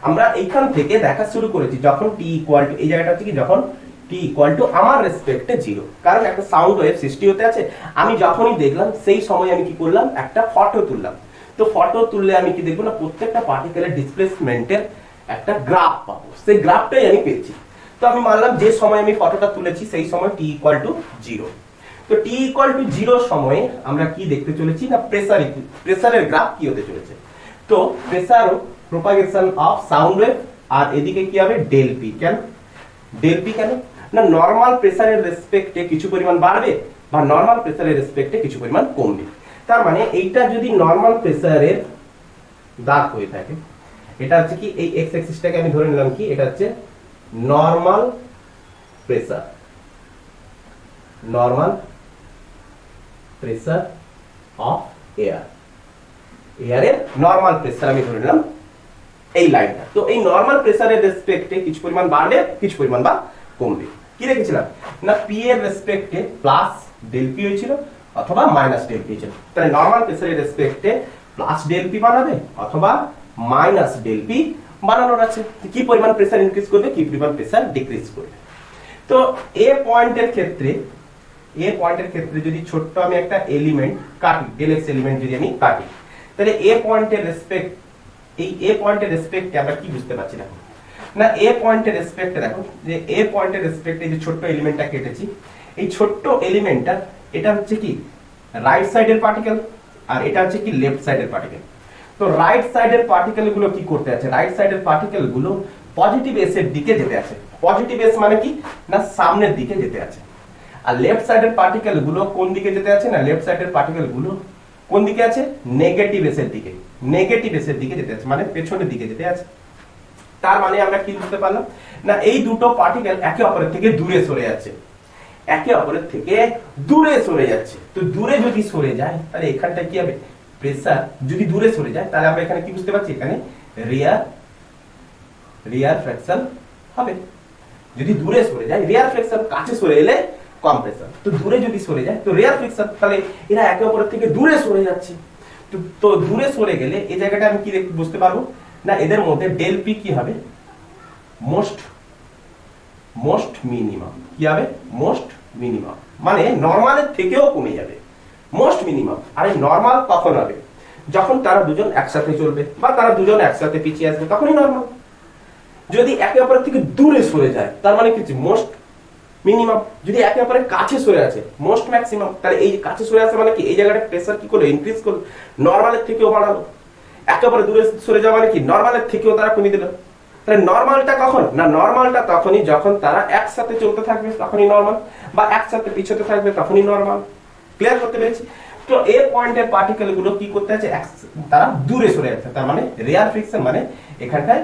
আমরা এইখান থেকে দেখা শুরু করেছি যখন টি ইকুয়াল টু, এই জায়গাটা হচ্ছে কি যখন টি ইকুয়াল টু আমার রেসপেক্টে 0, কারণ একটা সাউন্ড ওয়েভ সৃষ্টি হতে আছে। আমি যখনই দেখলাম সেই সময় আমি কি করলাম? একটা ফটো তুললাম। তো ফটো তুললে আমি কি দেখবো? না প্রত্যেকটা পার্টিকেলের ডিসপ্লেসমেন্টের একটা গ্রাফ পাবো, সেই গ্রাফটাই আমি পেয়েছি। তো আমি মানলাম যে সময় আমি ফটোটা তুলেছি সেই সময় টি ইকুয়াল টু 0। তো টি ইকুয়াল টু 0 সময়ে আমরা কি দেখতে চলেছি? না প্রেসারের গ্রাফ কি হতে চলেছে? তো pressure propagation of sound wave, আর এদিকে কি হবে? Del P. কেন ডেল পি? কেন না নরমাল প্রেসারের রেসপেক্টে কিছু পরিমাণ বাড়বে বা নরমাল প্রেসারের রেসপেক্টে কিছু পরিমাণ কমবে। তার মানে এইটা যদি নরমাল প্রেসারের দাগ হয়ে থাকে, এটা হচ্ছে কি এই এক্স অ্যাক্সিসটাকে আমি ধরে নিলাম কি এটা হচ্ছে normal pressure, normal pressure of air, এয়ারের নরমাল প্রেসার আমি ধরে নিলাম এই লাইনটা। তো এই নরমাল প্রেসারের রেসপেক্টে কিছু পরিমাণ বাড়বে, কিছু পরিমাণ বা কমবে। কি রেখেছিলাম? না পি এর রেসপেক্টে প্লাস ডেল পি হয়েছিল অথবা মাইনাস ডেল পি হয়েছিল। তাহলে নরমাল প্রেসারের রেসপেক্টে প্লাস ডেল পি বানাবে অথবা মাইনাস ডেল পি বানানোর আছে। কি পরিমাণ প্রেসার ইনক্রিজ করবে, কি পরিমাণ প্রেসার ডিক্রিজ করবে। তো এ পয়েন্টের ক্ষেত্রে যদি ছোট্ট আমি একটা এলিমেন্ট কাটি, ডেল এক্স এলিমেন্ট যদি আমি কাটি, তাহলে এ পয়েন্টের রেসপেক্ট, এই এ পয়েন্টের রেসপেক্টে আমরা কি বুঝতে পারছি? দেখো না এ পয়েন্টের রেসপেক্টে দেখো যে এ পয়েন্টের রেসপেক্টে যে ছোট্ট এলিমেন্টটা কেটেছি, এই ছোট্ট এলিমেন্টটা এটা হচ্ছে কি রাইট সাইডের পার্টিকেল আর এটা হচ্ছে কি লেফট সাইডের পার্টিকেল। তো রাইট সাইডের পার্টিকেল গুলো কি করতে আছে? রাইট সাইডের পার্টিকেল গুলো পজিটিভ এস এর দিকে যেতে আছে। পজিটিভ এস মানে কি? না সামনের দিকে যেতে আছে। আর লেফট সাইডের পার্টিকেল গুলো কোন দিকে যেতে আছে? না লেফট সাইডের পার্টিকেল গুলো কোন দিকে আছে? নেগেটিভ এস এর দিকে, নেগেটিভ এস এর দিকে যেতে আছে, মানে পেছনের দিকে যেতে আছে। তার মানে আমরা কি বুঝতে পারলাম? না এই দুটো পার্টিকেল একে অপরের থেকে দূরে সরে যাচ্ছে, একে অপরের থেকে দূরে সরে যাচ্ছে। তো দূরে যদি সরে যায় তাহলে এখানটা কি হবে? প্রেসার যদি দূরে সরে যায় তাহলে আমরা এখানে কি বুঝতে পারছি? এখানে রিয়ার ফ্র্যাকশন হবে। যদি দূরে সরে যায় রিয়ার ফ্র্যাকশন, কাছে সরে এলে কম্প্রেশন। তো দূরে যদি সরে যায় তো রিয়ার ফ্রিকশন, তাহলে এরা একে অপরের থেকে দূরে সরে যাচ্ছে। তো দূরে সরে গেলে এই জায়গাটা আমি কি বুঝতে পারবো? না এদের মধ্যে ডেল পি কি হবে? Most minimum. কি হবে? মোস্ট মিনিমাম, মানে নরমালের থেকেও কমে যাবে, মোস্ট মিনিমাম। আর এই নরমাল কখন হবে? যখন তারা দুজন একসাথে চলবে বা তারা দুজন একসাথে পিছিয়ে আসবে, তখনই নরমাল। যদি একে অপরের থেকে দূরে সরে যায় তার মানে কি? Most minimum. যদি একে অপরের কাছে সরে আছে মোস্ট ম্যাক্সিমাম। তাহলে এই কাছে সরে আছে মানে কি? এই জায়গাটা প্রেসার কি করলো? ইনক্রিজ করলো, নরমালের থেকেও বাড়ালো। একেবারে দূরে সরে যাওয়া মানে কি? নরমালের থেকেও তারা কমিয়ে দিল। তাহলে নরমালটা কখন না, নরমালটা তখনই যখন তারা একসাথে চলতে থাকবে তখনই নরমাল, বা একসাথে পিছতে থাকবে তখনই নরমাল। ক্লিয়ার করতে পেরেছি? তো এ পয়েন্টের পার্টিকেল গুলো কি করতে আছে, তারা দূরে সরে যাচ্ছে, তার মানে রেয়ার ফ্রিকশন মানে এখানটায়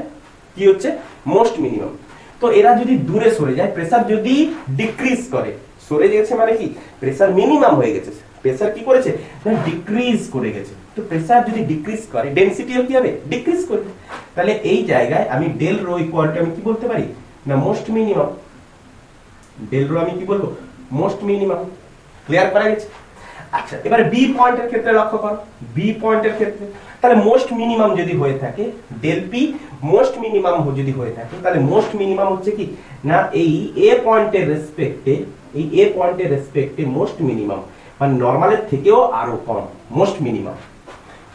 কি হচ্ছে, মোস্ট মিনিমাম। তো এরা যদি দূরে সরে যায়, প্রেসার যদি ডিক্রিজ করে, সরে গেছে মানে কি প্রেসার মিনিমাম হয়ে গেছে, প্রেসার কি করেছে না ডিক্রিজ করে গেছে। তো প্রেসার যদি ডিক্রিজ করে ডেনসিটিও কি হবে, ডিক্রিজ করবে। তাহলে এই জায়গায় আমি ডেল রো ইকুয়াল টু আমি কি বলতে পারি না মোস্ট মিনিমাম, ডেল রো আমি কি বলবো মোস্ট মিনিমাম। ক্লিয়ার করা গেছে? আচ্ছা, এবারে বি পয়েন্টের ক্ষেত্রে লক্ষ্য করো, বি পয়েন্টের ক্ষেত্রে তাহলে মোস্ট মিনিমাম যদি হয়ে থাকে, ডেল পি মোস্ট মিনিমাম যদি হয়ে থাকে, তাহলে মোস্ট মিনিমাম হচ্ছে কি না এই এ পয়েন্টের রেসপেক্টে, এই এ পয়েন্টের রেসপেক্টে মোস্ট মিনিমাম মানে নরমালের থেকেও আরো কম, মোস্ট মিনিমাম।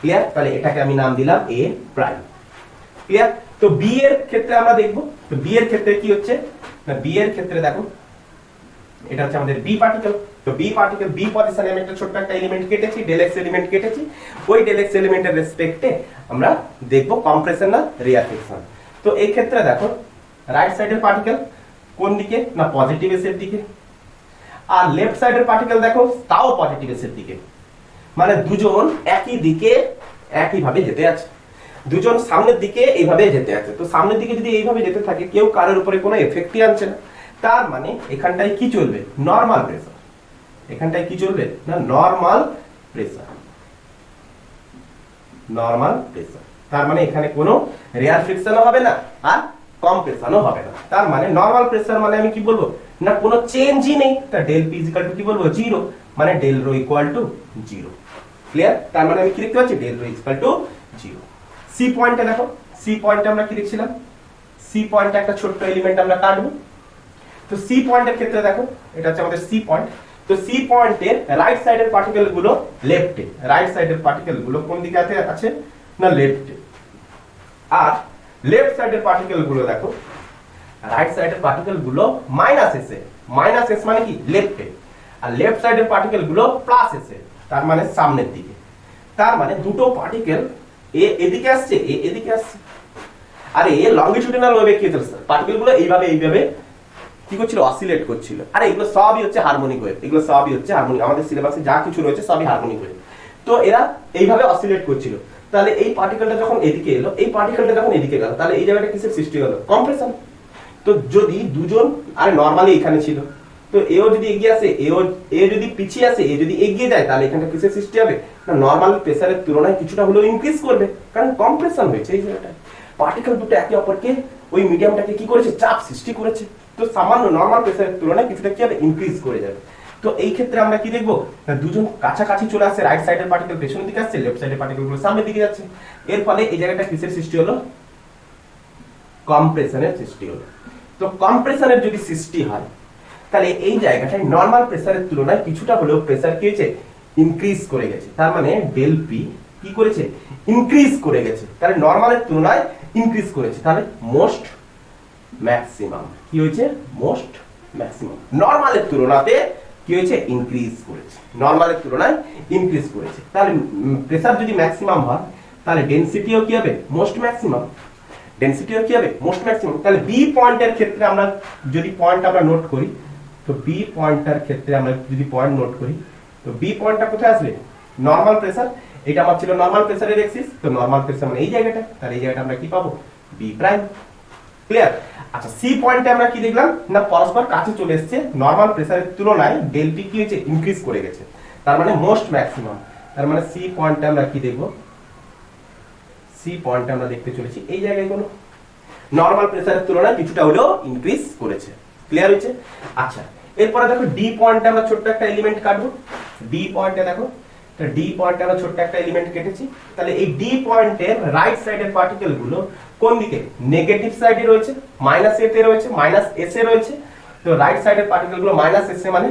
ক্লিয়ার? তাহলে এটাকে আমি নাম দিলাম এ প্রাইম। ক্লিয়ার? তো বি এর ক্ষেত্রে আমরা দেখব, তো বি এর ক্ষেত্রে কি হচ্ছে না, বি এর ক্ষেত্রে দেখো এটা হচ্ছে আমাদের বি পার্টিকেল। তো বি পার্টিকেল বি পজিশনে আমি একটা ছোট্ট একটা এলিমেন্ট কেটেছি, ডেল এক্স এলিমেন্ট কেটেছি। ওই ডেল এক্স এলিমেন্টের রেসপেক্টে আমরা দেখব কম্প্রেশন না রেয়ার ফ্রিকশন। তো এই ক্ষেত্রে দেখো রাইট সাইডের পার্টিকেল কোন দিকে না পজিটিভ এস এর দিকে, আর লেফট সাইডের পার্টিকেল দেখো তাও পজিটিভ এস এর দিকে, মানে দুজন একই দিকে একই ভাবে যেতে আছে, দুজন সামনের দিকে এইভাবে যেতে আছে। তো সামনের দিকে যদি এইভাবে যেতে থাকে, কেউ কারোর উপরে কোনো এফেক্টই আনছে না, তার মানে এখানটায় কি চলবে নরমাল প্রেসার, এখানটায় কি চলবে না নরমাল প্রেসার, নরমাল প্রেসার। তার মানে এখানে কোনো রেয়ার ফ্রিকশনও হবে না আর কম্প্রেশনও হবে না। তার মানে নরমাল প্রেসার মানে আমি কি বলবো না কোনো চেঞ্জই নেই, তা ডেল পি ইকুয়াল টু কি বলবো জিরো, মানে del rho equal to zero. Clear? তার মানে আমি কি লিখতে পাচ্ছি del rho equal to zero. C পয়েন্টে দেখো, সি পয়েন্টে আমরা কি লিখছিলাম, সি পয়েন্টে একটা ছোট্ট এলিমেন্ট আমরা কাটবো। তো সি পয়েন্টের ক্ষেত্রে দেখো এটা হচ্ছে আমাদের সি পয়েন্ট। তো সি পয়েন্টের রাইট সাইডের পার্টিকেল গুলো লেফটে, রাইট সাইডের পার্টিকেল গুলো কোন দিকে আছে না লেফটে, আর লেফট সাইডের পার্টিকেল গুলো দেখো রাইট সাইডের পার্টিকেল গুলো minus S A, minus S মানে কি লেফটে, আর লেফট সাইডের পার্টিকেল গুলো প্লাস এস এ, তার মানে সামনের দিকে। তার মানে দুটো পার্টিকেল এ এদিকে আসছে, এ এদিকে আসছে, আর এ লংগিটিউডিনাল ওয়েভে কি হচ্ছে পার্টিকেল গুলো এইভাবে এইভাবে কি করছিল অসিলেট করছিল। আরে এগুলো সবই হচ্ছে হারমোনিক ওয়েভ, এগুলো সবই হচ্ছে হারমোনিক, আমাদের সিলেবাসে যা কিছু রয়েছে সবই হারমোনিক ওয়েভ। তো এরা এইভাবে অসিলেট করছিল। তাহলে এই পার্টিকেলটা যখন এদিকে এলো, এই পার্টিকেলটা যখন এদিকে গেল, তাহলে এই জায়গাটা কিসের সৃষ্টি হলো কম্প্রেশন। তো যদি দুজন আরে নরমালি এখানে ছিল, তো এও যদি এগিয়ে আসে, এ যদি পিছিয়ে আসে, এ যদি এগিয়ে যায়, তাহলে এখানটা কিসের সৃষ্টি হবে না নরমাল প্রেসারের তুলনায় কিছুটা হলেও ইনক্রিজ করবে, কারণ কম্প্রেশন হয়েছে এই জায়গাটায়। পার্টিকেল দুটো একে অপরকে ওই মিডিয়ামটাকে কি করেছে চাপ সৃষ্টি করেছে, তো সামান্য নরমাল প্রেসারের তুলনায় কিছুটা কি হবে ইনক্রিজ করে যাবে। তো এই ক্ষেত্রে আমরা কি দেখবো না দুজন কাছাকাছি চলে আসছে, রাইট সাইডের পার্টিকেল পেছনের দিকে আসছে, লেফট সাইডের পার্টিকেল গুলো সামনের দিকে যাচ্ছে। এর ফলে এই জায়গাটা কিসের সৃষ্টি হলো কম্প্রেশনের সৃষ্টি হলো। তো কম্প্রেশনের যদি সৃষ্টি হয়, তাহলে এই জায়গাটায় নরমাল প্রেসারের তুলনায় কিছুটা হলেও প্রেসার কি হয়েছে ইনক্রিজ করে গেছে। তার মানে ডেল পি কি করেছে ইনক্রিজ করে গেছে, তাহলে নরমালের তুলনায় ইনক্রিজ করেছে, তাহলে মোস্ট ম্যাক্সিমাম কি হয়েছে মোস্ট ম্যাক্সিমাম নরমালের তুলনাতে কি হয়েছে ইনক্রিজ করেছে, নরমালের তুলনায় ইনক্রিজ করেছে। তাহলে প্রেসার যদি ম্যাক্সিমাম হয়, তাহলে ডেনসিটিও কি হবে মোস্ট ম্যাক্সিমাম, ডেনসিটিও কি হবে মোস্ট ম্যাক্সিমাম। তাহলে বি পয়েন্টের ক্ষেত্রে আমরা যদি পয়েন্ট আমরা নোট করি, তো বি পয়েন্টের ক্ষেত্রে আমরা যদি পয়েন্ট নোট করি, তো বি পয়েন্টটা কোথায় আসবে নরমাল প্রেসার, এটা আমার ছিল নরমাল প্রেসারের এক্সিস, তো নরমাল প্রেসার মানে এই জায়গাটা, তাহলে এই জায়গাটা আমরা কি পাবো বি প্রাইম। ক্লিয়ার? আচ্ছা, সি পয়েন্টে আমরা কি দেখলাম না পরস্পর কাছে চলে এসেছে, নরমাল প্রেসারের তুলনায় ডেল পি কি হয়েছে ইনক্রিজ করে গেছে, তার মানে মোস্ট ম্যাক্সিমাম। তার মানে সি পয়েন্টে আমরা কি দেখব, সি পয়েন্টে আমরা দেখতে চলেছি এই জায়গায় কোনো নরমাল প্রেসারের তুলনায় কিছুটা হলেও ইনক্রিজ করেছে। ক্লিয়ার হয়েছে? আচ্ছা, এরপরে দেখো ডি পয়েন্টে আমরা ছোট্ট একটা এলিমেন্ট কাটবো। ডি পয়েন্টে দেখো, তো ডি পয়েন্টে আমরা ছোট্ট একটা এলিমেন্ট কেটেছি। তাহলে এই ডি পয়েন্টের রাইট সাইডের পার্টিকেল গুলো কোন দিকে নেগেটিভ সাইডে রয়েছে, মাইনাস এ তে রয়েছে, মাইনাস এস এ রয়েছে। তো রাইট সাইডের পার্টিকেল গুলো মাইনাস এস এ মানে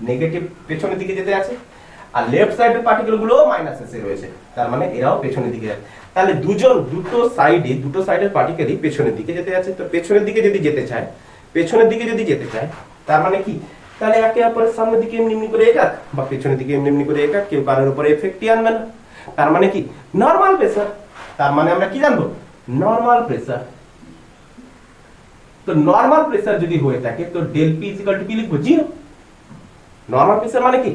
নেগেটিভ পেছনের দিকে যেতে আছে, আর লেফট সাইডের পার্টিকেল গুলো মাইনাস এস এ রয়েছে, তার মানে এরাও পেছনের দিকে যাচ্ছে। তাহলে দুটো সাইডের পার্টিকেলই পেছনের দিকে যেতে আছে। তো পেছনের দিকে যদি যেতে চায়, পেছনের দিকে যদি যেতে চায়, তার মানে কি তাহলে একে অপরের সামনের দিকে এমনি এমনি করে একাক, বা পেছনের দিকে এমনি এমনি করে একাক, কেউ কারোর উপরে এফেক্টই আনবে না। তার মানে কি নরমাল প্রেসার, তার মানে আমরা কি জানবো নরমাল প্রেসার। তো নরমাল প্রেসার যদি হয়ে থাকে তো del P is equal to কি লিখবো, জিরো। নরমাল প্রেসার মানে কি,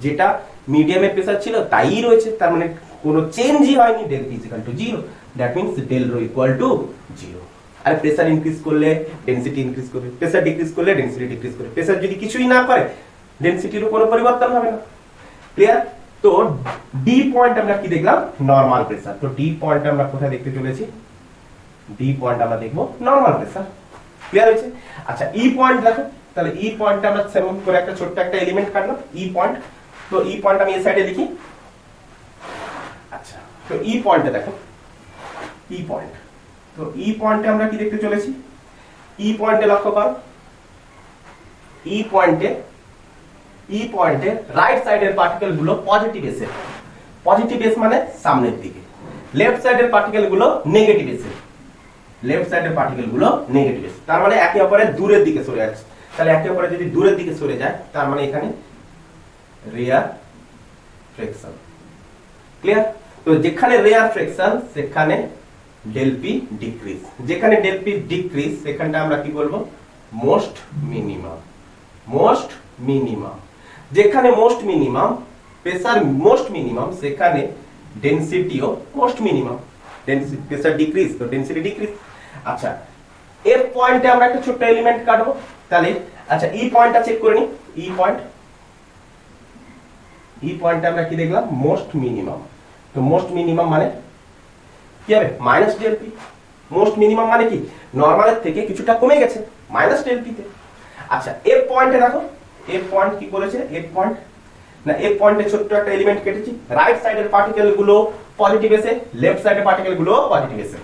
যেটা মিডিয়ামের প্রেসার ছিল তাই রয়েছে, তার মানে কোনো চেঞ্জই হয়নি, del P is equal to zero. That means del rho equal to zero. আর প্রেসার ইনক্রিজ করলে ডেনসিটি ইনক্রিজ করবে, প্রেসার ডিক্রিজ করলে ডেনসিটি ডিক্রিজ করবে। প্রেসার যদি কিছুই না করে ডেনসিটিরও কোনো পরিবর্তন হবে না। ক্লিয়ার? তো ডি পয়েন্ট আমরা কি দেখলাম, নরমাল প্রেসার। তো ডি পয়েন্ট আমরা কোথায় দেখতে চলেছি, ডি পয়েন্ট আমরা দেখবো নরমাল প্রেসার। ক্লিয়ার হয়েছে? আচ্ছা ই পয়েন্ট দেখো, তাহলে ই পয়েন্টটা আমরা সেমন করে একটা ছোট্ট একটা এলিমেন্ট কাটলাম, ই পয়েন্ট। তো ই পয়েন্ট আমি এই সাইডে লিখি। আচ্ছা তো ই পয়েন্টে দেখো, ই পয়েন্ট। তো ই পয়েন্টে আমরা কি দেখতে চলেছি, ই পয়েন্টে লক্ষ্য করো, ই পয়েন্টে রাইট সাইডের পার্টিকেল গুলো পজিটিভ এসে, পজিটিভ এস মানে সামনের দিকে, লেফট সাইডের পার্টিকেল গুলো নেগেটিভ এসে, লেফট সাইডের পার্টিকেল গুলো নেগেটিভ এসে, তার মানে একে অপরের দূরের দিকে সরে যাচ্ছে। তাহলে একে অপরের যদি দূরের দিকে সরে যায় তার মানে এখানে রেয়ার ফ্রিকশন। ক্লিয়ার? তো যেখানে রেয়ার ফ্রিকশন সেখানে ডেল পি ডিক্রিজ, যেখানে ডেল পি ডিক্রিজ সেখানটা আমরা কি বলবো, মোস্ট মিনিমাম। মোস্ট মিনিমাম, যেখানে most minimum, pressure most minimum, সেখানে ডেনসিটিও most minimum. Density, pressure decrease তো ডেনসিটি ডিক্রিজ। আচ্ছা এফ পয়েন্টে আমরা একটা ছোট্ট এলিমেন্ট কাটবো, তাহলে আচ্ছা ই পয়েন্টটা চেক করে নি। ই পয়েন্টে আমরা কি দেখলাম, মোস্ট মিনিমাম। তো মোস্ট মিনিমাম মানে কি হবে, minus del P. Most minimum মানে কি, নরমালের থেকে কিছুটা কমে গেছে, মাইনাস ডেল পি তে। আচ্ছা এফ পয়েন্টে দেখো, এফ পয়েন্ট কি করেছে, এফ পয়েন্ট না, এফ পয়েন্টে ছোট্ট একটা এলিমেন্ট কেটেছি, রাইট সাইডের পার্টিকেল গুলো পজিটিভ এসে, লেফট সাইডের পার্টিকেল গুলো পজিটিভ এসে।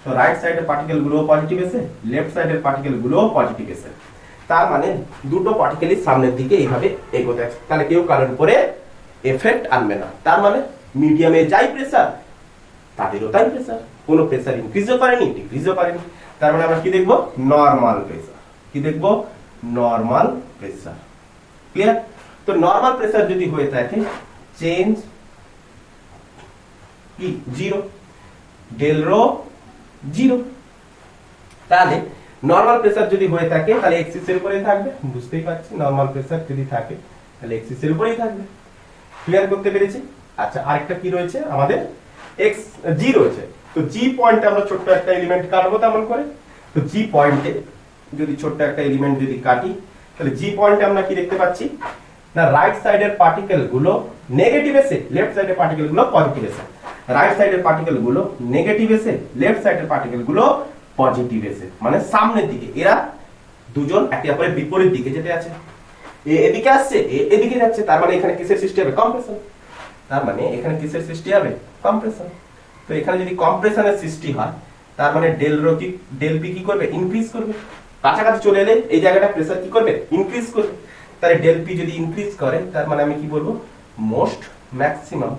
তো রাইট সাইডের পার্টিকেল গুলো পজিটিভ এসে, লেফট সাইডের পার্টিকেল গুলো পজিটিভ এসে, তার মানে দুটো পার্টিকেলই সামনের দিকে এইভাবে এগোতে আছে। তাহলে কেউ কারোর উপরে এফেক্ট আনবে না, তার মানে মিডিয়ামে যাই প্রেসার তাদেরও তাই প্রেসার, কোনো প্রেসার ইনক্রিজও করেনি ডিক্রিজও করেনি। তার মানে আমরা কি দেখবো, নরমাল প্রেসার। কি দেখবো, নরমাল প্রেসার। ক্লিয়ার? তো নরমাল প্রেসার যদি হয়ে থাকে চেঞ্জ কি, জিরো, ডেল রো জিরো। তাহলে নরমাল প্রেসার যদি হয়ে থাকে তাহলে এক্সিস এর উপরেই থাকবে, বুঝতেই পারছি, নরমাল প্রেসার যদি থাকে তাহলে এক্সিস এর উপরেই থাকবে। ক্লিয়ার করতে পেরেছি? আচ্ছা আরেকটা কি রয়েছে আমাদের, এক্স জি রয়েছে। তো জি পয়েন্টে আমরা ছোট্ট একটা এলিমেন্ট কাটবো তেমন করে। তো জি পয়েন্টে যদি ছোট্ট একটা এলিমেন্ট যদি কাটি তাহলে জি পয়েন্টে আমরা কি দেখতে পাচ্ছি না, রাইট সাইডের পার্টিকেল গুলো নেগেটিভ এসে, লেফট সাইডের পার্টিকেল গুলো পজিটিভ এসে, রাইট সাইডের পার্টিকেল গুলো নেগেটিভ এসে, লেফট সাইডের পার্টিকেল গুলো পজিটিভ এসে, মানে সামনের দিকে। এরা দুজন একে অপরের বিপরীত দিকে যেতে আছে, এ এদিকে আসছে, এ এদিকে যাচ্ছে, তার মানে এখানে কিসের সৃষ্টি হবে, কম্প্রেশন। তার মানে এখানে কিসের সৃষ্টি হবে, কম্প্রেশন। তো এখানে যদি কম্প্রেশনের সৃষ্টি হয় তার মানে ডেল রো কি, ডেল পি কি করবে, ইনক্রিজ করবে। কাছাকাছি চলে এলে এই জায়গাটা প্রেসার কি করবে, ইনক্রিজ করবে। তাহলে ডেল পি যদি ইনক্রিজ করে তার মানে আমি কি বলবো, মোস্ট ম্যাক্সিমাম।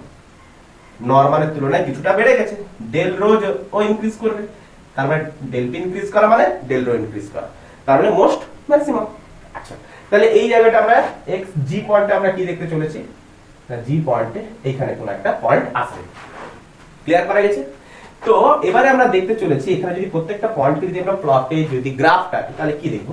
নরমালের তুলনায় কিছুটা বেড়ে গেছে, ডেল রো ও ইনক্রিজ করবে, তার মানে ডেল পি ইনক্রিজ করা মানে ডেল রো ইনক্রিজ করা, তার মানে মোস্ট ম্যাক্সিমাম। আচ্ছা তাহলে এই জায়গাটা আমরা এক্স জি পয়েন্টে আমরা কি দেখতে চলেছি, জি পয়েন্টে এইখানে কোন একটা পয়েন্ট আছে। ক্লিয়ার করা গেছে? তো এবারে আমরা দেখতে চলেছি এখানে যদি প্রত্যেকটা পয়েন্টকে যদি আমরা প্লটে যদি গ্রাফ কাটি তাহলে কি দেখব,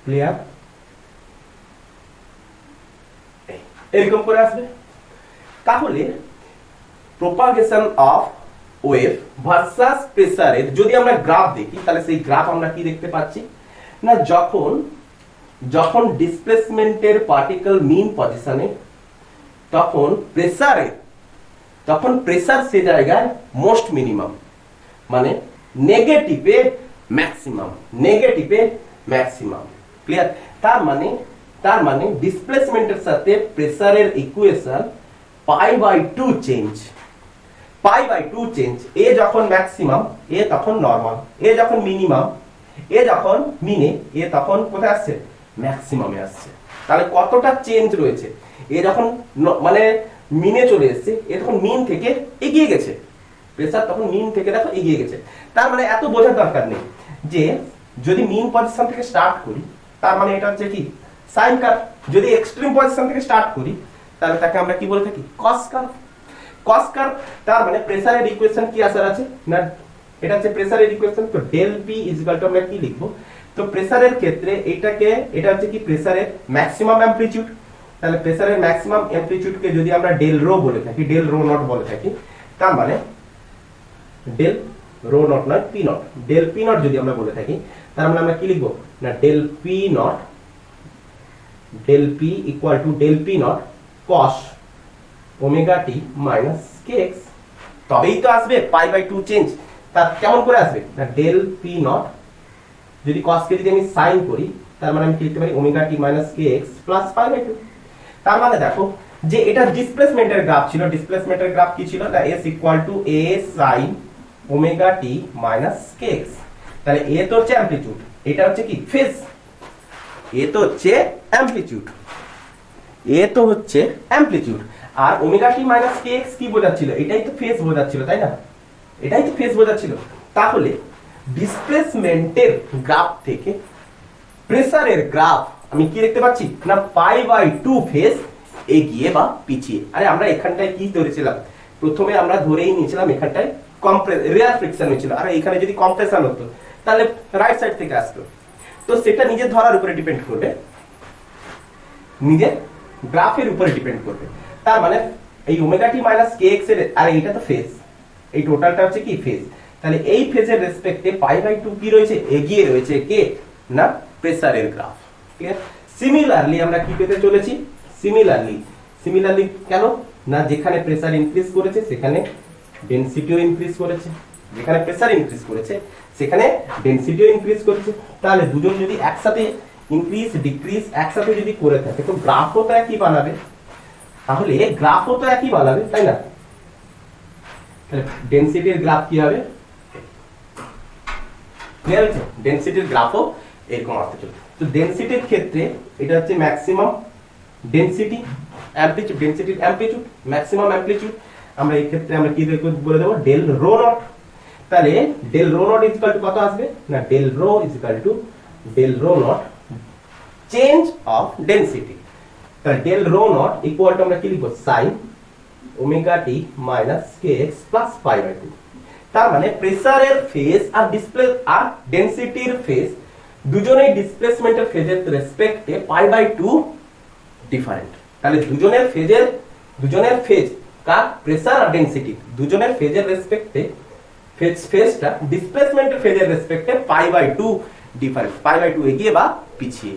ক্লিয়ার? এরকম করে আসবে। তাহলে প্রপাগেশন অফ ওয়েভ ভার্সাস প্রেসারের যদি আমরা গ্রাফ দেখি তাহলে সেই গ্রাফ আমরা কি দেখতে পাচ্ছি না, যখন ডিসপ্লেসমেন্টের পার্টিকেল মিন পজিশনে তখন প্রেসার সে জায়গায় মোস্ট মিনিমাম, মানে নেগেটিভে ম্যাক্সিমাম। ক্লিয়ার? তার মানে ডিসপ্লেসমেন্টের সাথে প্রেসারের ইকুয়েশন π/2 চেঞ্জ। এ যখন ম্যাক্সিমাম এ তখন নরমাল, এ যখন মিনিমাম এ যখন মিনে, এ তখন কোথায় আসছে, ম্যাক্সিমামে আসছে। তাহলে কতটা চেঞ্জ রয়েছে, এ যখন মানে মিনে চলে এসেছে, এ তখন মিন থেকে এগিয়ে গেছে, প্রেসার তখন মিন থেকে দেখো এগিয়ে গেছে। তার মানে এত বোঝার দরকার নেই যে যদি মিন পজিশন থেকে স্টার্ট করি তার মানে এটা হচ্ছে কি সাইন কার্ভ, যদি এক্সট্রিম পজিশন থেকে স্টার্ট করি তাহলে তাকে আমরা কি বলে থাকি কস কার্ভ। কস কার্ভ তার মানে প্রেসারের ইকুয়েশন কি আসার আছে না, এটা হচ্ছে প্রেসারের ইকুয়েশন। তো del P is equal to আমরা কি লিখবো, তো প্রেসারের ক্ষেত্রে এটা হচ্ছে কি প্রেসারের ম্যাক্সিমাম অ্যামপ্লিটিউড। তাহলে প্রেসারের ম্যাক্সিমাম অ্যামপ্লিটিউডকে যদি আমরা ডেল রো বলে থাকি, ডেল রো নট বলে থাকি, তার মানে ডেল রো নট নয় P not, del P not যদি আমরা বলে থাকি, তার মানে আমরা কি লিখবো না del P not, del P equal to del P not cos omega T minus K X. তবেই তো আসবে পাই বাই 2 চেঞ্জ। তা কেমন করে আসবে না ডেল পি নট যদি কস কে যদি আমি সাইন করি, তার মানে আমি কি লিখতে পারি omega T minus K X plus pi by 2। তার মানে দেখো যে এটা ডিসপ্লেসমেন্টের গ্রাফ ছিল, ডিসপ্লেসমেন্টের গ্রাফ কি ছিল না s equal to a sin omega T minus K x. তাহলে a তো হচ্ছে অ্যামপ্লিটিউড, এটা হচ্ছে কি ফেজ, a তো হচ্ছে অ্যামপ্লিটিউড, a তো হচ্ছে অ্যামপ্লিটিউড, আর omega T minus K x কি বোঝাচ্ছিল, এটাই তো ফেজ বোঝাচ্ছিল, তাই না, এটাই তো ফেজ বোঝাচ্ছিল। তাহলে ডিসপ্লেসমেন্টের গ্রাফ থেকে প্রেসারের গ্রাফ আমি কি দেখতে পাচ্ছি না পাই বাই 2 ফেজ এগিয়ে বা পিছিয়ে। আরে আমরা এখানটায় কি ধরেছিলাম, প্রথমে আমরা ধরেই নিয়েছিলাম এখানটায় রেয়ার ফ্রিকশন হয়েছিল, আর এখানে যদি কম্প্রেশন হতো তাহলে রাইট সাইড থেকে আসতো। তো সেটা নিজের ধরার উপরে ডিপেন্ড করবে, নিজের গ্রাফের উপরে ডিপেন্ড করবে। তার মানে এই omega T minus K x এর, আর এটা তো ফেজ, এই টোটালটা হচ্ছে কি ফেজ। তাহলে এই ফেজের রেসপেক্টে পাই বাই 2 কি রয়েছে, এগিয়ে রয়েছে কে না প্রেসারের গ্রাফ। ঠিক আছে, সিমিলারলি আমরা কি পেতে চলেছি, সিমিলারলি কেন না যেখানে প্রেসার ইনক্রিজ করেছে সেখানে ডেনসিটিও ইনক্রিজ করেছে, যেখানে প্রেসার ইনক্রিজ করেছে সেখানে ডেনসিটিও ইনক্রিজ করেছে। তাহলে দুজন যদি একসাথে ইনক্রিজ ডিক্রিজ একসাথে যদি করে থাকে তো গ্রাফও তো একই বানাবে, তাহলে গ্রাফও তো একই বানাবে, তাই না। তাহলে ডেনসিটির গ্রাফ কি হবে, ক্লিয়ার হচ্ছে, ডেনসিটির গ্রাফও এরকম আসতে চলবে। তো ডেনসিটির ক্ষেত্রে এটা হচ্ছে ম্যাক্সিমাম ডেনসিটি অ্যামপ্লিটিউড, ডেনসিটির অ্যামপ্লিটিউড ম্যাক্সিমাম অ্যামপ্লিটিউড, আমরা এই ক্ষেত্রে আমরা কি বলে দেব ডেল রো নট। তাহলে del rho naught is equal to কত আসবে না del rho is equal to del rho naught change of density. তাহলে del rho naught equal to আমরা কি লিখব sin omega T minus K X plus pi by 2। তার মানে প্রেসারের ফেজ আর ডিসপ্লে আর ডেনসিটির ফেজ দুজনেই ডিসপ্লেসমেন্টের ফেজের রেসপেক্টে পাই বাই 2 ডিফারেন্ট। তাহলে দুজনের ফেজ কার প্রেসার আর ডেনসিটি দুজনের ফেজের রেসপেক্টে ফেজটা ডিসপ্লেসমেন্টের ফেজের রেসপেক্টে pi by 2 different, pi by 2 এগিয়ে বা পিছিয়ে।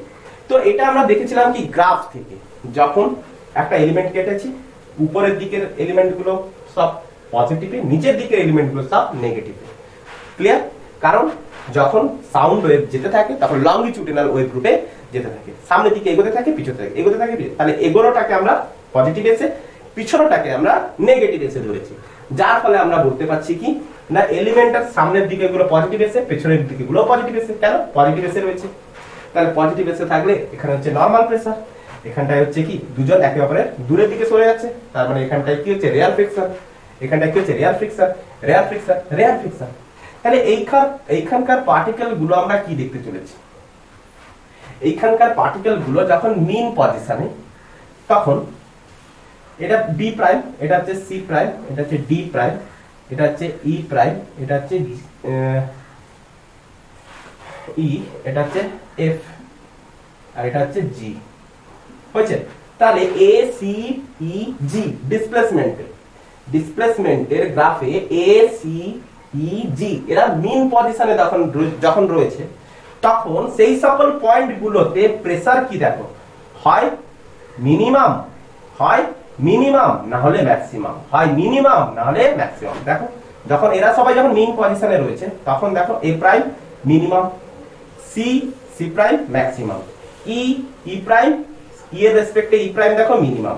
তো এটা আমরা দেখেছিলাম কি গ্রাফ থেকে, যখন একটা এলিমেন্ট কেটেছি উপরের দিকের এলিমেন্টগুলো সব পজিটিভে, নিচের দিকের এলিমেন্টগুলো সব নেগেটিভে। ক্লিয়ার, কারণ যখন সাউন্ড ওয়েভ যেতে থাকে তখন লংগিটিউডিনাল ওয়েভ গ্রুপে যেতে থাকে, সামনের দিকে এগোতে থাকে পিছনে থাকে এগোতে থাকে, তাহলে এগোনোটাকে আমরা পজিটিভ এসে, পিছনোটাকে আমরা নেগেটিভ এসে ধরেছি, যার ফলে আমরা বলতে পারছি কি না এলিমেন্টের সামনের দিকে গুলো পজিটিভ এসে পেছনের দিকে গুলো পজিটিভ এসে, কেন পজিটিভ এসে রয়েছে। তাহলে পজিটিভ এসে থাকলে এখানে হচ্ছে নরমাল প্রেসার, এখানটায় হচ্ছে কি দুজন একে অপরের দূরের দিকে সরে যাচ্ছে, তার মানে এখানটায় কি হচ্ছে রেয়ার ফ্রিকশন, এখানটায় কি হচ্ছে rare friction, rare friction, rare friction. তাহলে এইখানকার পার্টিকেল গুলো আমরা কি দেখতে চলেছি, এইখানকার পার্টিকেল গুলো যখন মিন পজিশনে, তখন এটা বি প্রাইম, এটা হচ্ছে সি প্রাইম, এটা হচ্ছে ডি প্রাইম, এটা হচ্ছে ই প্রাইম, এটা হচ্ছে ই, এটা হচ্ছে এফ, আর এটা হচ্ছে জি, হয়েছে। তাহলে এ সি ই জি ডিসপ্লেসমেন্টের গ্রাফে এ সি ই জি এরা মিন পজিশনে যখন রয়েছে, তখন সেই সকল পয়েন্ট গুলোতে প্রেসার কি দেখো, হয় মিনিমাম না হলে ম্যাক্সিমাম, হয় মিনিমাম না হলে ম্যাক্সিমাম। দেখো যখন এরা সবাই যখন মিন পজিশনে রয়েছে তখন দেখো A prime minimum, C prime maximum, E prime E এর রেসপেক্টে ই প্রাইম দেখো মিনিমাম,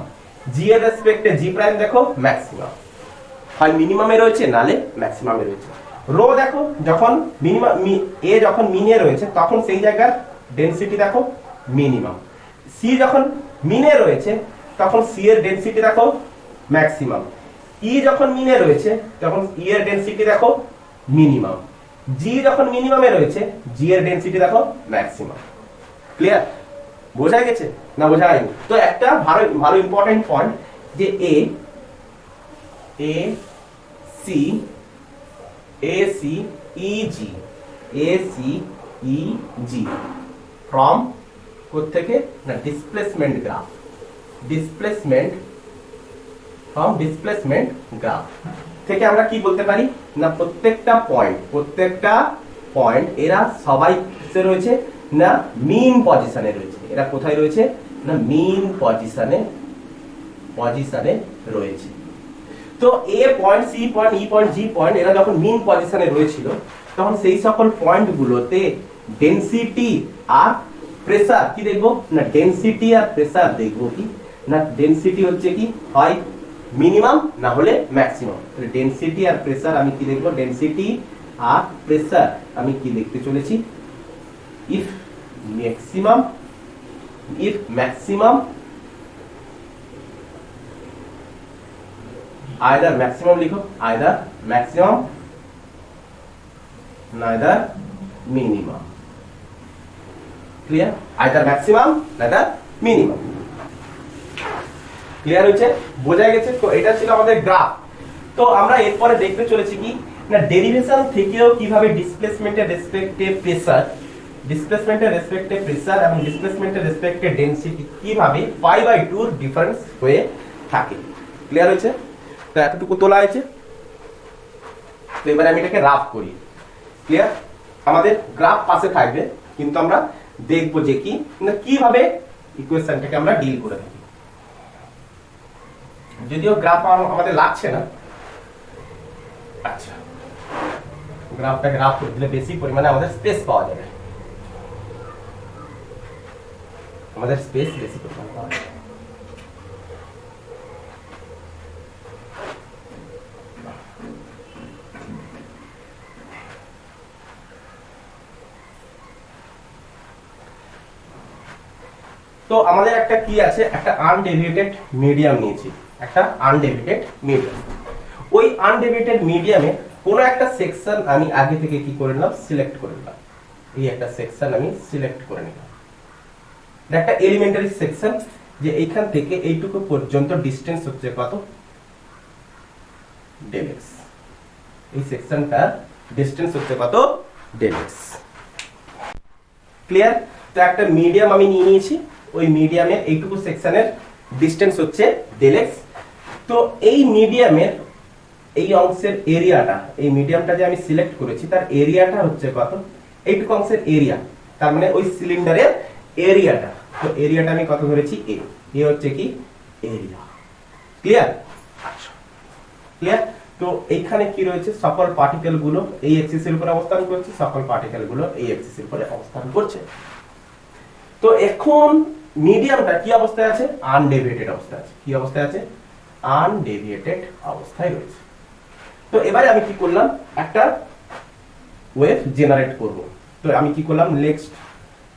জি এর রেসপেক্টে জি প্রাইম দেখো ম্যাক্সিমাম, হয় মিনিমামে রয়েছে নালে ম্যাক্সিমামে রয়েছে। রো দেখো যখন মিনিমাম এ যখন মিনে রয়েছে তখন সেই জায়গার ডেনসিটি দেখো মিনিমাম, সি যখন মিনে রয়েছে তখন সি এর ডেনসিটি দেখো ম্যাক্সিমাম, ই যখন মিনে রয়েছে তখন ই এর ডেনসিটি দেখো মিনিমাম, জি যখন মিনিমামে রয়েছে জি এর ডেনসিটি দেখো ম্যাক্সিমাম। ক্লিয়ার, বোঝা গেছে না বোঝা যায়নি? তো একটা ভালো ভালো ইম্পর্টেন্ট পয়েন্ট যে A C E G from কোত্থেকে না displacement graph, from displacement graph থেকে আমরা কি বলতে পারি না প্রত্যেকটা পয়েন্ট এরা সবাই কিসে রয়েছে না মিন পজিশনে রয়েছে। এরা কোথায় রয়েছে না মিন পজিশনে রয়েছে। তো A point, C point, E point, G point এরা যখন মিন পজিশনে রয়েছিল তখন সেই সকল পয়েন্টগুলোতে ডেনসিটি আর প্রেসার কি দেখবো না ডেনসিটি আর প্রেসার দেখবো কি না ডেনসিটি হচ্ছে কি হয় মিনিমাম না হলে ম্যাক্সিমাম। ডেনসিটি আর প্রেসার আমি কি দেখবো ডেনসিটি আর প্রেসার আমি কি দেখতে চলেছি ইফ ম্যাক্সিমাম either maximum লিখো either maximum neither minimum, clear? either maximum neither minimum, clear হয়েছে বোঝা গেছে? তো এটা ছিল আমাদের গ্রাফ। তো আমরা এরপরে দেখতে চলেছি কি না ডেরিভেশন থেকেও কিভাবে ডিসপ্লেসমেন্টের রেসপেক্টে প্রেসার এবং ডিসপ্লেসমেন্টের রেসপেক্টে ডেনসিটি কিভাবে π/2 ডিফারেন্স হয়ে থাকে। ক্লিয়ার হয়েছে? তো এতটুকু তোলা হয়েছে। তো এবারে আমি এটাকে রাফ করি। ক্লিয়ার? আমাদের গ্রাফ পাশে থাকবে কিন্তু আমরা দেখব যে কি না কিভাবে ইকুয়েশনটাকে আমরা ডিল করে থাকি। যদিও গ্রাফ আমাদের লাগছে না, আচ্ছা গ্রাফটাকে রাফ করে দিলে বেশি পরিমাণে আমাদের স্পেস পাওয়া যাবে, বেশি পরিমাণে পাওয়া যাবে। তো আমাদের একটা কি আছে একটা আনডেভিয়েটেড মিডিয়াম নিয়েছি, ওই আনডেভিয়েটেড মিডিয়ামে কোন একটা সেকশন আমি আগে থেকে কি করে নিলাম সিলেক্ট করে নিলাম। এই একটা সেকশন আমি সিলেক্ট করে নিলাম, একটা এলিমেন্টারি সেকশন যে এইখান থেকে এইটুকু পর্যন্ত ডিসটেন্স হচ্ছে কত del x, এই সেকশনটার ডিসটেন্স হচ্ছে কত del x। ক্লিয়ার? তো একটা মিডিয়াম আমি নিয়ে নিয়েছি, ওই মিডিয়ামের এইটুকু সেকশনের ডিসটেন্স হচ্ছে del x। তো এই মিডিয়ামের এই অংশের এরিয়াটা, এই মিডিয়ামটা যে আমি সিলেক্ট করেছি তার এরিয়াটা হচ্ছে কত এইটুকু অংশের এরিয়া, তার মানে ওই সিলিন্ডারের এরিয়াটা। তো এরিয়াটা আমি কত ধরেছি এ হচ্ছে কি এরিয়া। ক্লিয়ার? আচ্ছা ক্লিয়ার? তো এইখানে কি রয়েছে সকল পার্টিকেল গুলো এই এক্সিসের উপরে অবস্থান করছে, সকল পার্টিকেল গুলো এই এক্সিসের উপরে অবস্থান করছে। তো এখন মিডিয়ামটা কি অবস্থায় আছে আনডেভিয়েটেড অবস্থায় আছে। কি অবস্থায় আছে আনডেভিয়েটেড অবস্থায় রয়েছে। তো এবারে আমি কি করলাম একটা ওয়েভ জেনারেট করব। তো আমি কি করলাম নেক্সট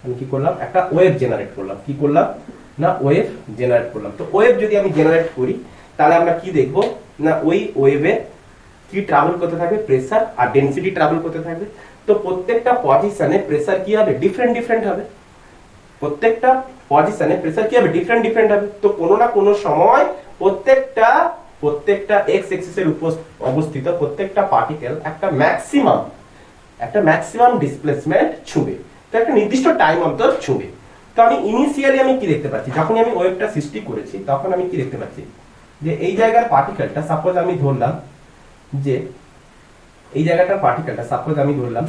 আমি কি করলাম একটা ওয়েভ জেনারেট করলাম। কি করলাম না ওয়েভ জেনারেট করলাম। তো ওয়েভ যদি আমি জেনারেট করি তাহলে আমরা কি দেখব না ওই ওয়েভে কি ট্রাভেল করতে থাকবে প্রেসার আর ডেনসিটি ট্রাভেল করতে থাকবে। তো প্রত্যেকটা পজিশনে প্রেসার কি হবে ডিফারেন্ট হবে, প্রত্যেকটা পজিশনে প্রেসার কি হবে ডিফারেন্ট হবে। তো কোনো না কোনো সময় প্রত্যেকটা এক্স এক্সিসের উপর অবস্থিত প্রত্যেকটা পার্টিকেল একটা ম্যাক্সিমাম ডিসপ্লেসমেন্ট ছুঁবে, তো একটা নির্দিষ্ট টাইম অন্তর ছুঁবে। তো আমি ইনিশিয়ালি আমি কি দেখতে পাচ্ছি যখন আমি ওয়েভটা সৃষ্টি করেছি তখন আমি কি দেখতে পাচ্ছি যে এই জায়গার পার্টিকেলটা সাপোজ আমি ধরলাম যে এই জায়গাটার পার্টিকেলটা সাপোজ আমি ধরলাম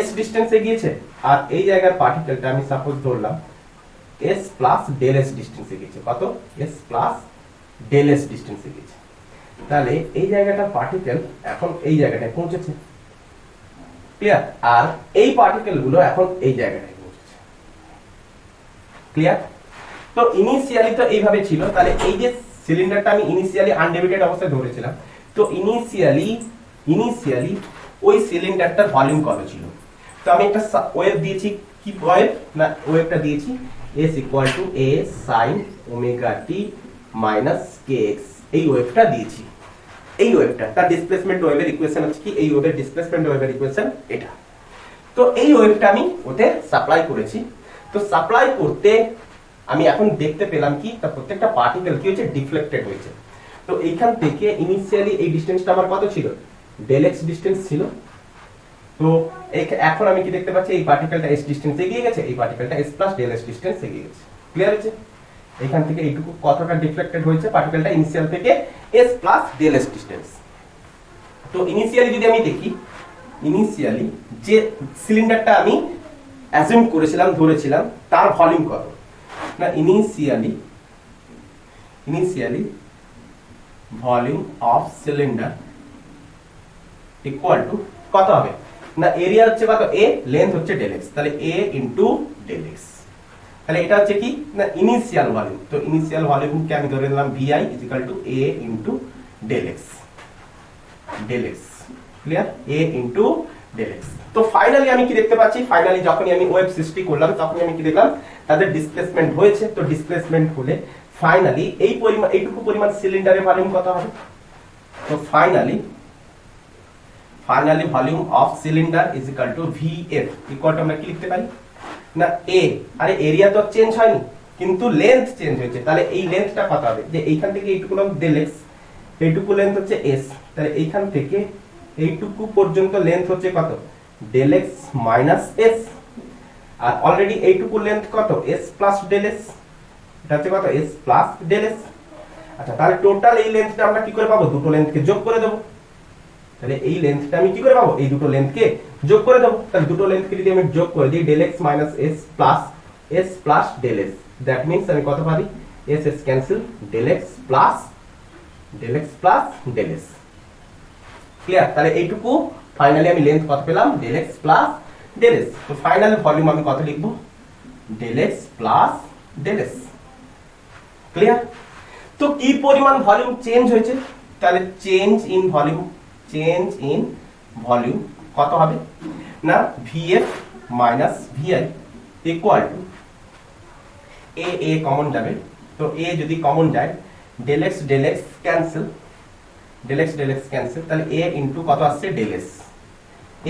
s ডিসটেন্সে গিয়েছে আর এই জায়গার পার্টিকেলটা আমি সাপোজ ধরলাম s প্লাস del s ডিসটেন্সে গিয়েছে। কত s প্লাস del s ডিসটেন্সে গিয়েছে। তাহলে এই জায়গাটার পার্টিকেল এখন এই জায়গাটায় পৌঁছেছে। ক্লিয়ার? আর এই পার্টিকেল গুলো এখন এই জায়গাটায় পৌঁছেছে। ক্লিয়ার? তো ইনিশিয়ালি তো এইভাবে ছিল। তাহলে এই যে সিলিন্ডারটা আমি ইনিশিয়ালি আনডেভিয়েটেড অবস্থায় ধরেছিলাম, তো ইনিশিয়ালি ওই সিলিন্ডারটার ভলিউম কত ছিল। তো আমি একটা ওয়েভ দিয়েছি, কি ওয়েভ না ওয়েভটা দিয়েছি s = a sin ωt - kx, এই ওয়েভটা দিয়েছি। এই ওয়েভটা তার ডিসপ্লেসমেন্ট ওয়েভের ইকুয়েশন হচ্ছে কি এই ওয়েভের ডিসপ্লেসমেন্ট ওয়েভের ইকুয়েশন এটা। তো এই ওয়েভটা আমি ওতে সাপ্লাই করেছি। তো সাপ্লাই করতে আমি এখন দেখতে পেলাম কি তার প্রত্যেকটা পার্টিকেল কি হচ্ছে ডিফ্লেক্টেড হয়েছে। তো এইখান থেকে ইনিশিয়ালি এই ডিসটেন্সটা আমার কত ছিল, ডেল এক্স ডিসটেন্স ছিল। তো এখন আমি কি দেখতে পাচ্ছি, এই পার্টিকেলটা এস ডিসটেন্স এগিয়ে গেছে, এই পার্টিকেলটা S plus del S distance এগিয়ে গেছে। ক্লিয়ার হয়েছে? এখান থেকে এইটুকু কতটা ডিফ্লেক্টেড হয়েছে পার্টিকেলটা ইনিশিয়াল থেকে S plus del S distance. তো ইনিশিয়ালি যদি আমি দেখি, ইনিশিয়ালি যে সিলিন্ডারটা আমি অ্যাজিউম করেছিলাম, ধরেছিলাম, তার ভলিউম কত না, initially volume of cylinder equal to কত হবে না, এরিয়া হচ্ছে কত a, লেন্থ হচ্ছে ডেল এক্স, তাহলে a ইনটু ডেল এক্স। তাহলে এটা হচ্ছে কি না ইনিশিয়াল ভলিউম। তো ইনিশিয়াল ভলিউমকে আমি ধরে নিলাম vi equal to a into del X, clear, a into del X. তো ফাইনালি আমি কি দেখতে পাচ্ছি, ফাইনালি যখনই আমি ওয়েভ সৃষ্টি করলাম তখনই আমি কি দেখলাম, তাদের ডিসপ্লেসমেন্ট হয়েছে। তো ডিসপ্লেসমেন্ট হলে ফাইনালি এই পরিমাণ, এইটুকু পরিমাণ সিলিন্ডারের ভলিউম কত হবে। তো finally volume of cylinder is equal two vf equal to আমরা কি লিখতে পারি না a, আরে এরিয়া তো চেঞ্জ হয়নি কিন্তু লেন্থ চেঞ্জ হয়েছে, তাহলে এই লেন্থটা কত হবে, যে এইখান থেকে এইটুকু নাম ডেল এক্স, এইটুকু লেন্থ হচ্ছে s, তাহলে এইখান থেকে এইটুকু পর্যন্ত লেন্থ হচ্ছে কত, ডেল এক্স মাইনাস s, আর অলরেডি এইটুকু লেন্থ কত, s প্লাস ডেল s, এটা হচ্ছে কত, s প্লাস ডেল s। আচ্ছা, তাহলে টোটাল এই লেন্থটা আমরা কি করে পাবো, দুটো লেন্থকে যোগ করে দেবো। তাহলে এই লেন্থটা আমি কি করে পাবো, এই দুটো লেন্থকে যোগ করে দেবো। তাহলে দুটো লেন্থকে যদি আমি যোগ করে দিই, del X minus s plus del s, that means আমি কত পারি, s cancel, del X plus del s। Clear? তাহলে এইটুকু ফাইনালি আমি লেন্থ কত পেলাম, del X plus del s। তো ফাইনাল ভলিউম আমি কত লিখবো, del X plus del s। Clear? তো কি পরিমাণ ভলিউম চেঞ্জ হয়েছে, তাহলে চেঞ্জ ইন ভলিউম কত হবে না, vf minus vi equal to a common যাবে, তো a যদি কমন যায়, ডেল এক্স ক্যান্সেল, তাহলে a ইনটু কত আসছে, ডেল s,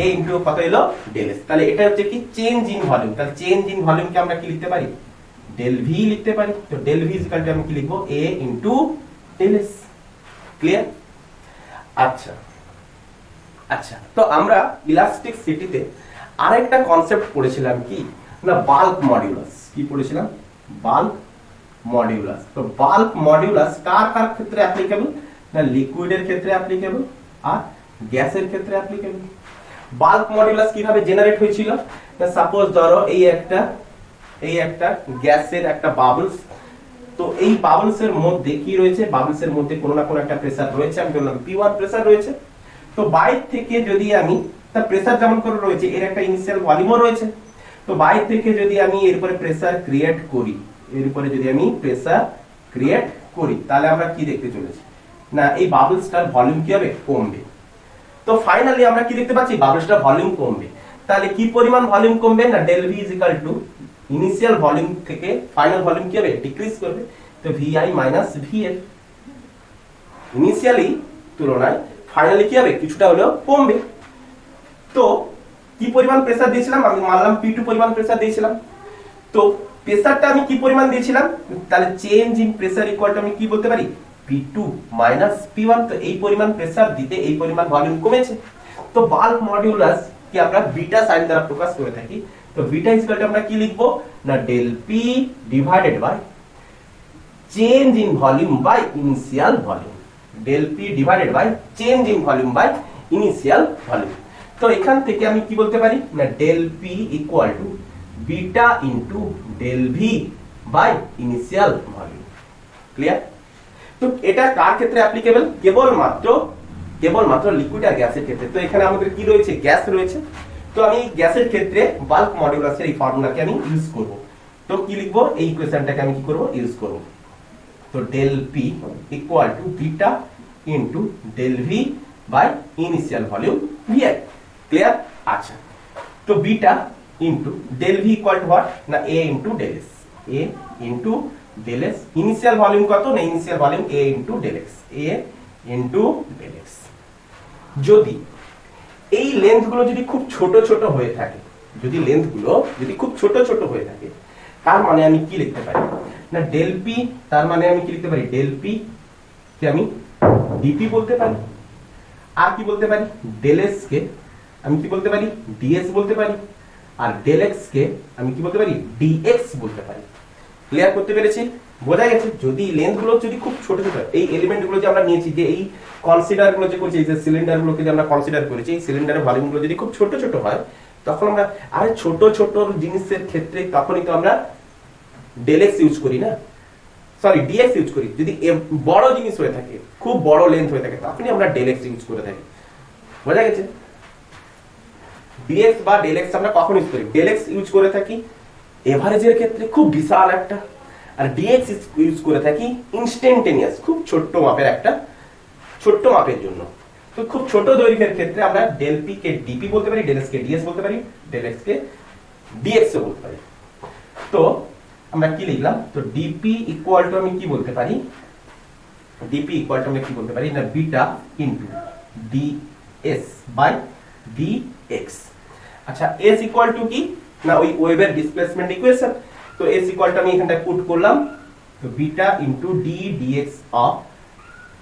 a ইনটু কত এলো, ডেল s। তাহলে এটা হচ্ছে কি চেঞ্জ ইন ভলিউম। তাহলে চেঞ্জ ইন ভলিউমকে আমরা কি লিখতে পারি, ডেল v লিখতে পারি। তো ডেল v ইকুয়াল টু আমি কি লিখবো, a into del s। Clear? আচ্ছা, তো আমরা ইলাস্টিসিটিতে আরেকটা কনসেপ্ট পড়েছিলাম কি না, বাল্ক মডিউলাস। কি পড়েছিলাম, বাল্ক মডিউলাস। তো বাল্ক মডিউলাস কার ক্ষেত্রে অ্যাপ্লিকেবল না, লিকুইডের ক্ষেত্রে অ্যাপ্লিকেবল আর গ্যাসের ক্ষেত্রে অ্যাপ্লিকেবল। বাল্ক মডিউলাস কিভাবে জেনারেট হয়েছিল না, সাপোজ ধরো এই একটা গ্যাসের একটা বাবলস, তো এই বাবলস এর মধ্যে কি রয়েছে, বাবলস এর মধ্যে কোনো না কোনো একটা প্রেসার রয়েছে, আমি বললাম P1 প্রেসার রয়েছে। তো বাইরে থেকে যদি আমি তার প্রেসার যেমন করে রয়েছে, এর একটা ইনিশিয়াল ভলিউমও রয়েছে। তো বাইরে থেকে যদি আমি এর উপরে প্রেসার ক্রিয়েট করি, তাহলে আমরা কি দেখতে চলেছি না, এই বাবলসটার ভলিউম কি হবে, কমবে। তো ফাইনালি আমরা কি দেখতে পাচ্ছি, বাবলসটার ভলিউম কমবে। তাহলে কি পরিমাণ ভলিউম কমবে না, del V is equal to initial volume থেকে ফাইনাল ভলিউম কি হবে, ডিক্রিজ করবে। তো vi মাইনাস vf, ইনিশিয়ালি তুলনায় ফাইনালি কি হবে, কিছুটা হলেও কমবে। তো কি পরিমাণ প্রেসার দিয়েছিলাম, আমি মানলাম P2 পরিমাণ প্রেসার দিয়েছিলাম। তো প্রেসারটা আমি কি পরিমাণ দিয়েছিলাম, তাহলে change in pressure equal to আমি কি বলতে পারি, P2 মাইনাস P1। তো এই পরিমাণ প্রেসার দিতে এই পরিমাণ ভলিউম কমেছে। তো বাল্ক মডিউলাস কি আমরা বিটা সাইন দ্বারা প্রকাশ করে থাকি। তো বিটা ইকুয়াল টু আমরা কি লিখবো না, del P divided by change in volume by initial volume, del P divided by change in volume by initial volume. তো এখান থেকে আমি কি বলতে পারি না, del P equal to beta into del V by initial volume. Clear? তো এটা কার ক্ষেত্রে অ্যাপ্লিকেবল, কেবলমাত্র লিকুইড আর গ্যাসের ক্ষেত্রে। তো এখানে আমাদের কি রয়েছে, গ্যাস রয়েছে। তো আমি গ্যাসের ক্ষেত্রে বাল্ক মডিউলাসের এই ফর্মুলাকে আমি ইউজ করব। তো কি লিখবো, এই ইকুয়েশনটাকে আমি কি করব, ইউজ করব। তো del P equal to beta into del V by initial volume vi। Clear? আচ্ছা, তো beta into del V equal to what না, a into del s, a into del s। Initial volume কত না, initial volume a into del x, a into del x। যদি এই লেন্থগুলো যদি খুব ছোট ছোট হয়ে থাকে, তার মানে আমি কি লিখতে পারি না ডেল পি, তার মানে আমি কি লিখতে পারি ডেল পি কে আমি ডিপি বলতে পারি, আর কি বলতে পারি ডেল এস কে আমি কি বলতে পারি ডিএস বলতে পারি, আর ডেল এক্স কে আমি কি বলতে পারি ডিএক্স বলতে পারি। ক্লিয়ার করতে পেরেছি? বোঝা গেছে? যদি লেন্থ গুলো যদি খুব ছোট ছোট, এই এলিমেন্ট গুলো যে আমরা নিয়েছি, যে এই কনসিডার গুলো যে করছি, এই যে সিলিন্ডার গুলোকে যে আমরা কনসিডার করেছি, এই সিলিন্ডারের ভলিউম গুলো যদি খুব ছোট ছোট হয়, তখন আমরা আরে ছোট ছোট জিনিসের ক্ষেত্রে তখনই তো আমরা ডেল এক্স ইউজ করি না, সরি ডিএক্স ইউজ করি। যদি বড় জিনিস হয়ে থাকে, খুব বড় লেন্থ হয়ে থাকে, তখনই আমরা ডেল এক্স ইউজ করে থাকি। বোঝা গেছে? ডিএক্স বা ডেল এক্স আমরা কখন ইউজ করি? ডেল এক্স ইউজ করে থাকি এভারেজের ক্ষেত্রে, খুব বিশাল একটা, আর ডিএক্স ইউজ করে থাকি ইনস্ট্যান্টেনিয়াস, খুব ছোট্ট মাপের একটা, ছোট্ট মাপের জন্য। তো খুব ছোট দৈর্ঘ্যের ক্ষেত্রে আমরা ডেল পি কে ডিপি বলতে পারি, ডেল এক্স কে ডিএস বলতে পারি, ডেল এক্স কে ডিএক্স ও বলতে পারি। তো আমরা কি লিখলাম? তো ডিপি ইকুয়াল টু আমি কি বলতে পারি, ডিপি ইকুয়াল টু আমরা কি বলতে পারি না beta into DS by DX. আচ্ছা এস ইকুয়াল টু কি না ওই ওয়েভের ডিসপ্লেসমেন্ট ইকুয়েশন। তো এস ইকুয়াল টু আমি এখানটায় পুট করলাম, তো beta into D DX of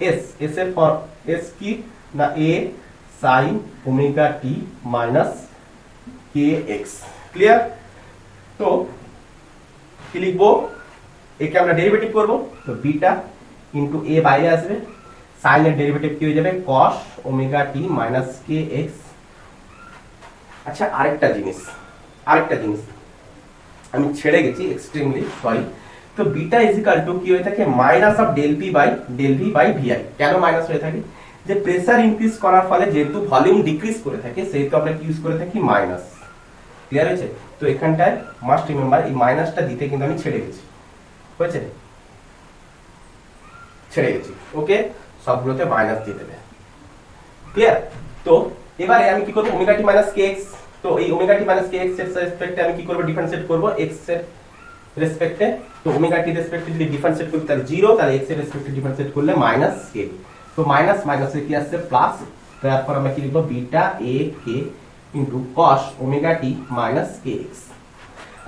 S, S এর ফর এস কি না A sine omega T minus K X. Clear? তো কি লিখবো, একে আমরা ডেরিভেটিভ করব, তো বিটা ইনটু এ বাইরে আসবে, সাইন এর ডেরিভেটিভ কি হয়ে যাবে cos omega T minus K X. আচ্ছা আরেকটা জিনিস আমি ছেড়ে গেছি, এক্সট্রিমলি সরি। তো বিটা ইজ ইকুয়াল টু কি হয়ে থাকে minus of del V by VI. কেন মাইনাস হয়ে থাকে? যে প্রেসার ইনক্রিজ করার ফলে যেহেতু ভলিউম ডিক্রিজ করে থাকে, সেহেতু আমরা কি ইউজ করে থাকি মাইনাস। ক্লিয়ার হয়েছে? তো এখানটায় মাস্ট রিমেম্বার এই মাইনাসটা দিতে কিন্তু আমি ছেড়ে গেছি, হয়েছে? ছেড়ে গেছি, ওকে, সবগুলোতে মাইনাস দিয়ে দেবে। ক্লিয়ার? তো এবারে আমি কি করব omega T minus K x, তো এই omega T minus K x এর রেসপেক্টে আমি কি করব ডিফারেন্সিয়েট করব এক্স এর রেসপেক্টে। তো ওমেগা টি রেসপেক্টে যদি ডিফারেন্সিয়েট করি তাহলে 0, তাহলে এক্স এর রেসপেক্টে ডিফারেন্সিয়েট করলে মাইনাস কে। তো মাইনাস মাইনাসে কি আসছে প্লাস, তারপর আমরা কি লিখব beta A K into cos omega T minus K X.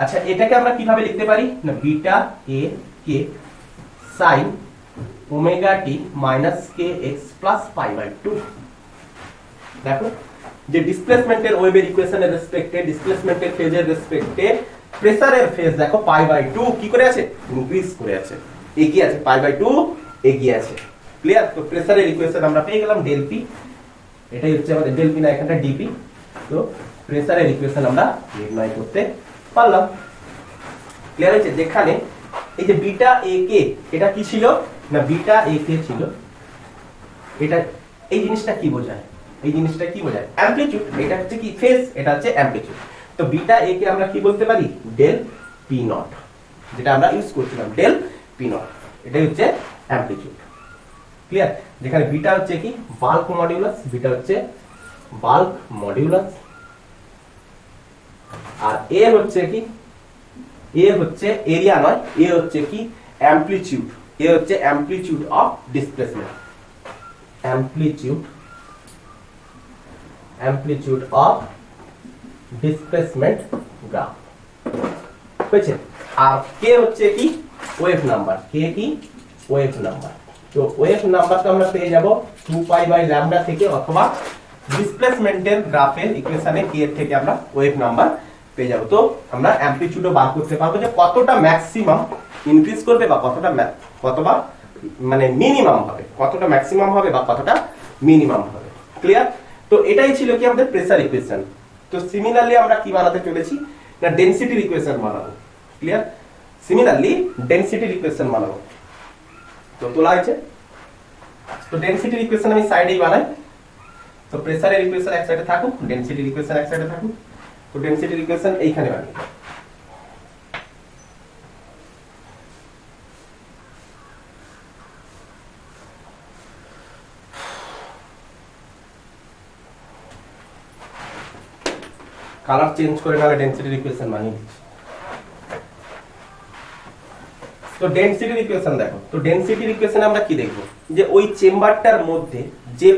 আচ্ছা এটাকে আমরা কিভাবে লিখতে পারি না beta A K sin omega T minus K X plus pi by 2। দেখো যে ডিসপ্লেসমেন্টের ওয়েভের ইকুয়েশনের রেসপেক্টে, ডিসপ্লেসমেন্টের ফেজের রেসপেক্টে প্রেসারের ফেজ দেখো পাই বাই 2 কি করে আছে ইনক্রিজ করে আছে, এগিয়ে আছে, পাই বাই 2 এগিয়ে আছে। ক্লিয়ার? তো প্রেসারের ইকুয়েশন আমরা পেয়ে গেলাম ডেল পি, এটাই হচ্ছে আমাদের ডেল পি না এখানটা ডিপি। তো প্রেসারের ইকুয়েশন আমরা নির্ণয় করতে পারলাম। ক্লিয়ার হয়েছে? যেখানে এই যে বিটা এ কে এটা কি ছিল না বিটা এ কে ছিল, এটা এই জিনিসটা কি বোঝায়, এই জিনিসটা কি বোঝায় অ্যামপ্লিটিউড, এটা হচ্ছে কি ফেজ, এটা হচ্ছে অ্যামপ্লিটিউড। তো বিটা এ কে আমরা কি বলতে পারি ডেল পি নট, যেটা আমরা ইউজ করছিলাম ডেল পি নট, এটাই হচ্ছে অ্যামপ্লিটিউড। ক্লিয়ার? যেখানে বিটা হচ্ছে কি বাল্ক মডিউলাস, বিটা হচ্ছে বাল্ক মডিউলাস, আর এ হচ্ছে কি এ হচ্ছে এরিয়া নয়, এ হচ্ছে কি অ্যামপ্লিটিউড, এ হচ্ছে amplitude of displacement, amplitude of displacement graph. হয়েছে? আর কে হচ্ছে কি ওয়েভ নাম্বার, কে কি ওয়েভ নাম্বার। তো ওয়েভ নাম্বারটা আমরা পেয়ে যাব 2 পাই বাই ল্যামডা থেকে, অথবা ডিসপ্লেসমেন্টের গ্রাফের ইকুয়েশনে কে এর থেকে আমরা ওয়েভ নাম্বার পেয়ে যাব। তো আমরা অ্যামপ্লিটিউডও বার করতে পারবো যে কতটা ম্যাক্সিমাম ইনক্রিজ করবে বা কতটা মানে মিনিমাম হবে, কতটা ম্যাক্সিমাম হবে বা কতটা মিনিমাম হবে। ক্লিয়ার? তো এটাই ছিল কি আমাদের প্রেসার ইকুয়েশন। তো সিমিলারলি আমরা কি বানাতে চলেছি না ডেনসিটির ইকুয়েশন বানাবো। ক্লিয়ার? সিমিলারলি ডেনসিটির ইকুয়েশন বানাবো। তো তোলা হয়েছে, তো ডেনসিটির ইকুয়েশন আমি সাইডেই বানাই। তো প্রেসারের ইকুয়েশন এক সাইডে থাকুক, ডেনসিটির ইকুয়েশন এক সাইডে থাকুক। তো ডেনসিটির ইকুয়েশন এইখানে বানাই। কালার চেঞ্জ করে নালে ডেনসিটির ইকুয়েশন বানিয়ে দিচ্ছি। তো ডেনসিটির ইকুয়েশন দেখো, তো ডেনসিটির ইকুয়েশনে আমরা কি দেখব যে ওই চেম্বারটার মধ্যে যে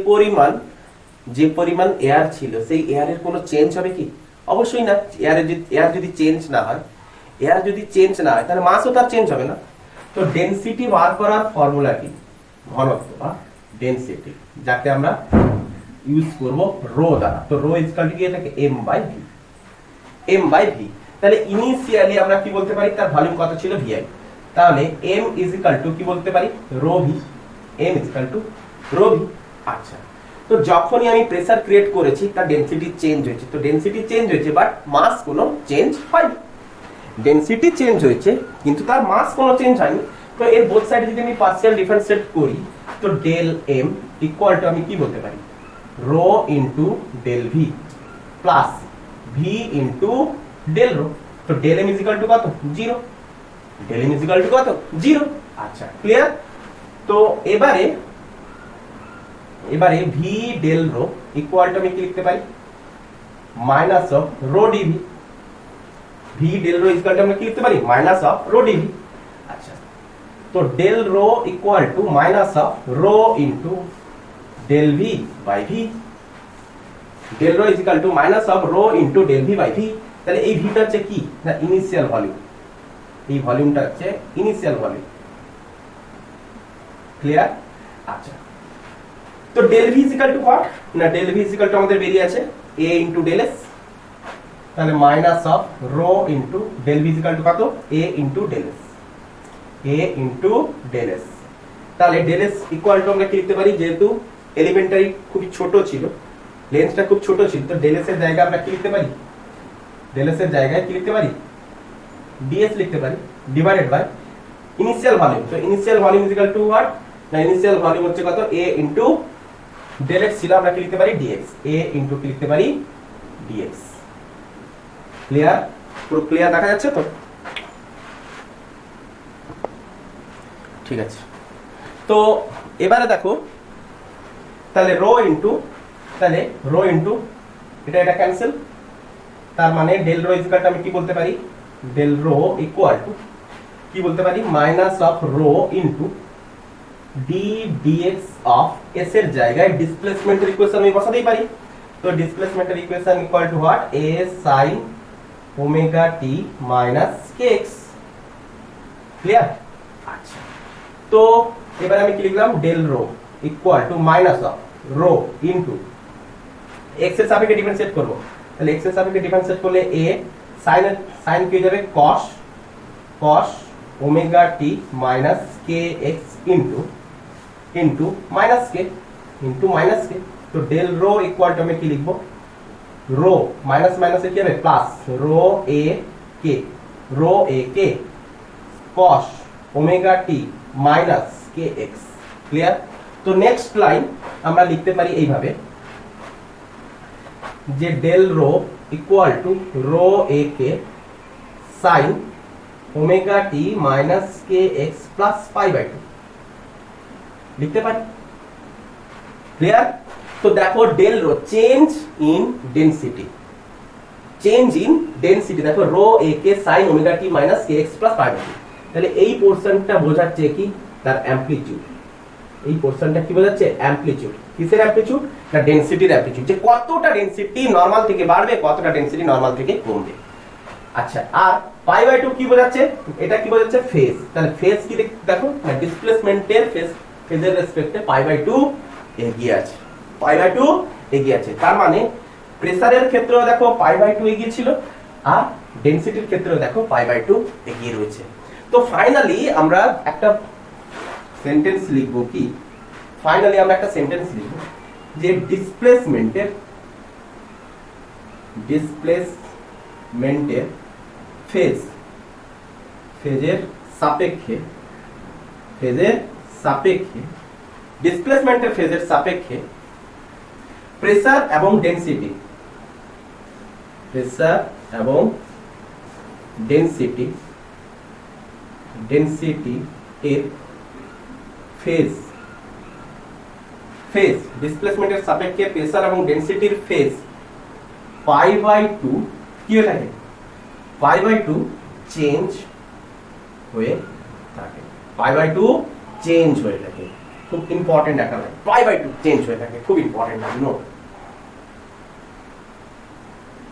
পরিমাণ এয়ার ছিল সেই এয়ারের কোনো চেঞ্জ হবে কি? অবশ্যই না। এয়ার যদি চেঞ্জ না হয় তাহলে মাসও তার চেঞ্জ হবে না। তো ডেনসিটি বার করার ফর্মুলা কি, ঘনত্ব বা ডেনসিটি, যাকে আমরা ইউজ করব রো দ্বারা। তো রো ইকুয়াল টু কি থাকে m by v, m by v। তাহলে ইনিশিয়ালি আমরা কি বলতে পারি, তার ভলিউম কত ছিল vi, তাহলে m ইজ ইকুয়াল টু কি বলতে পারি rho v, m is equal to rho v। আচ্ছা, তো যখনই আমি প্রেসার ক্রিয়েট করেছি তার ডেনসিটি চেঞ্জ হয়েছে, তো ডেনসিটি চেঞ্জ হয়েছে বাট মাস কোনো চেঞ্জ হয়নি। ডেনসিটি চেঞ্জ হয়েছে কিন্তু তার মাস কোনো চেঞ্জ হয়নি। তো এর বোথ সাইডে যদি আমি পার্শিয়াল ডিফারেন্সিয়েট করি, তো ডেল m ইকুয়াল টু আমি কি বলতে পারি rho into del v plus v into del rho. তো del m is equal to কত 0, del m is equal to কত 0। আচ্ছা, ক্লিয়ার। তো এবারে v del rho equal to আমি কি লিখতে পারি minus of rho DV. v del rho equal to আমরা কি লিখতে পারি মাইনাস অফ রো ডিভি। আচ্ছা, তো del rho equal to minus of rho into del V by V. Del rho equal to minus of rho into del V by V. তাহলে এই ভিটা হচ্ছে কি না ইনিশিয়াল ভলিউম, এই ভলিউমটা হচ্ছে ইনিশিয়াল ভলিউম। ক্লিয়ার? আচ্ছা, তো del V equal to what না, ডেল ভি ইকুয়াল টু আমাদের বেরিয়ে আছে a ইনটু ডেল এস। তাহলে minus of rho into del V equal to কত a into del S, a into del S. তাহলে del S equal to আমরা কি লিখতে পারি, যেহেতু এলিমেন্টারি খুবই ছোট ছিল, লেন্সটা খুব ছোট ছিল, তো ডেল এস এর জায়গায় আমরা কি লিখতে পারি, ডেল এস এর জায়গায় কি লিখতে পারি ds লিখতে পারি ডিভাইডেড বাই ইনিশিয়াল ভলিউম। তো initial volume equal to what না, ইনিশিয়াল ভলিউম হচ্ছে কত a ইনটু ডেল x ছিল, আমরা কি লিখতে পারি dx, a ইনটু কি লিখতে পারি dx। ক্লিয়ার? পুরো ক্লিয়ার দেখা যাচ্ছে তো? ঠিক আছে, তো এবারে দেখো তাহলে রো ইনটু, তাহলে রো ইনটু এটা ক্যান্সেল, তার মানে ডেল রো ইকুয়াল টু আমি কি বলতে পারি ডেল রো ইকুয়াল টু কি বলতে পারি minus of rho into D DX of S এর জায়গায় ডিসপ্লেসমেন্টের ইকুয়েশন আমি বসাতেই পারি। তো ডিসপ্লেসমেন্টের equation equal to what a sin omega T minus kx। Clear? আচ্ছা, তো এবার আমি কি লিখলাম del rho equal to minus of rho into x এর সাপেক্ষে ডিফারেন্সিয়েট করব, তাহলে x এর সাপেক্ষে ডিফারেন্সিয়েট করলে a sin কি হয়ে যাবে cos omega T minus kx into minus k into minus k। তো ডেল রো ইকুয়াল টু আমি কি লিখব রো মাইনাস মাইনাস কি হবে plus rho a k cos omega T minus kx। Clear? তো নেক্সট লাইন আমরা লিখতে পারি এইভাবে যে del rho equal to rho a k sin omega T minus kx plus pi by 2 লিখতে পারি। ক্লিয়ার? তো দেখো del rho change in density, change in density দেখো rho a k sin omega T minus kx plus pi by 2। তাহলে এই পোরশনটা বোঝাচ্ছে কি তার অ্যামপ্লিটিউড, এই পোরশনটা কি বোঝাচ্ছে অ্যামপ্লিটিউড। কিসের অ্যামপ্লিটিউড না ডেনসিটির অ্যামপ্লিটিউড, যে কতটা ডেনসিটি নরমাল থেকে বাড়বে, কতটা ডেনসিটি নরমাল থেকে কমবে। আচ্ছা, আর পাই বাই 2 কি বোঝাচ্ছে, এটা কি বোঝাচ্ছে ফেজ। তাহলে ফেজ কি দেখো না ডিসপ্লেসমেন্টের ফেজের রেসপেক্টে পাই বাই 2 এগিয়ে আছে, পাই বাই 2 এগিয়ে আছে। তার মানে প্রেসারের ক্ষেত্রেও দেখো পাই বাই 2 এগিয়ে ছিল, আর ডেনসিটির ক্ষেত্রেও দেখো পাই বাই 2 এগিয়ে রয়েছে। তো ফাইনালি আমরা একটা সেন্টেন্স লিখব কি, ফাইনালি আমরা একটা সেন্টেন্স লিখব যে ডিসপ্লেসমেন্টের ফেজের সাপেক্ষে ডিসপ্লেসমেন্টের ফেজের সাপেক্ষে প্রেসার এবং ডেনসিটি এর ফেজ ডিসপ্লেসমেন্টের সাপেক্ষে প্রেসার এবং ডেনসিটির ফেজ পাই বাই 2 কি হয়ে থাকে পাই বাই 2 চেঞ্জ হয়ে থাকে, পাই বাই 2 চেঞ্জ হয়ে থাকে। খুব ইম্পর্টেন্ট একটা লাইন, পাই বাই 2 চেঞ্জ হয়ে থাকে, খুব ইম্পর্টেন্ট লাইন, নোট।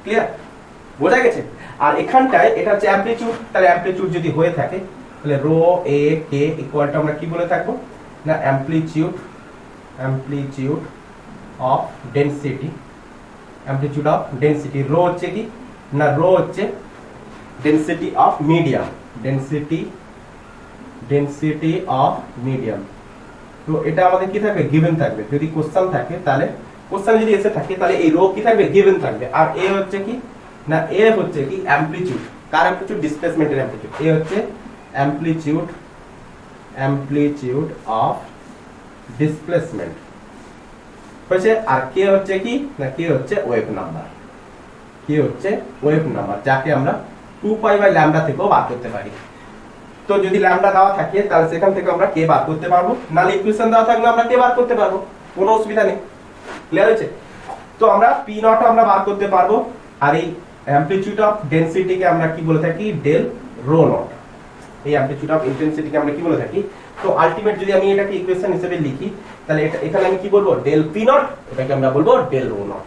ক্লিয়ার? বোঝা গেছে? আর এখানটায় এটা হচ্ছে অ্যামপ্লিটিউড, তাহলে অ্যামপ্লিটিউড যদি হয়ে থাকে তাহলে rho A K equal to আমরা কি বলে থাকবো না amplitude of density, amplitude of density. Rho হচ্ছে কি না রো হচ্ছে density of medium, density of medium. তো এটা আমাদের কি থাকবে গিভেন থাকবে, যদি কোশ্চেন থাকে তাহলে কোশ্চেন যদি এসে থাকে তাহলে এই রো কি থাকবে গিভেন থাকবে। আর এ হচ্ছে কি না এ হচ্ছে কি অ্যামপ্লিটিউড, কার অ্যামপ্লিটিউড ডিসপ্লেসমেন্টের অ্যামপ্লিটিউড, এ হচ্ছে অ্যামপ্লিটিউড অফ ডিসপ্লেসমেন্ট হয়েছে। আর কে হচ্ছে কি না কে হচ্ছে ওয়েভ নাম্বার, যাকে আমরা 2π/λ থেকেও বার করতে পারি। তো যদি ল্যামডা দেওয়া থাকে তাহলে সেখান থেকে আমরা কে বার করতে পারবো, নালে ইকুয়েশন দেওয়া থাকলে আমরা কে বার করতে পারবো, কোনো অসুবিধা নেই। ক্লিয়ার হয়েছে? তো আমরা পি নট আমরা বার করতে পারবো, আর এই অ্যামপ্লিটিউড অফ ডেনসিটিকে আমরা কি বলে থাকি ডেল রো নট, এই অ্যামপ্লিটিউড অফ ইন্টেন্সিটিকে আমরা কি বলে থাকি। তো আলটিমেট যদি আমি এটাকে ইকুয়েশন হিসেবে লিখি তাহলে এটা এখানে আমি কি বলবো ডেল পি নট, এটাকে আমরা বলবো ডেল রো নট।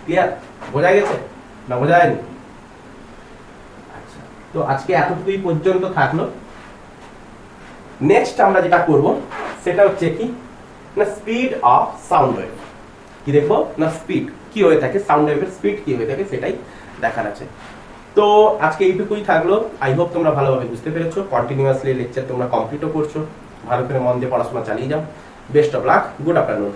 ক্লিয়ার? বোঝা গেছে না বোঝা যায়নি? আচ্ছা, তো আজকে এতটুকুই পর্যন্ত থাকলো। নেক্সট আমরা যেটা করব সেটা হচ্ছে কি না স্পিড অফ সাউন্ড ওয়েভ। কি দেখবো না স্পিড কি হয়ে থাকে, সাউন্ড ওয়েভের স্পিড কি হয়ে থাকে সেটাই দেখার আছে। তো আজকে এইটুকুই থাকলো। আই হোপ তোমরা ভালোভাবে বুঝতে পেরেছো, কন্টিনিউয়াসলি লেকচার তোমরা কমপ্লিটও করছো, ভালো করে মন দিয়ে পড়াশোনা চালিয়ে যাও। Best of luck, good afternoon.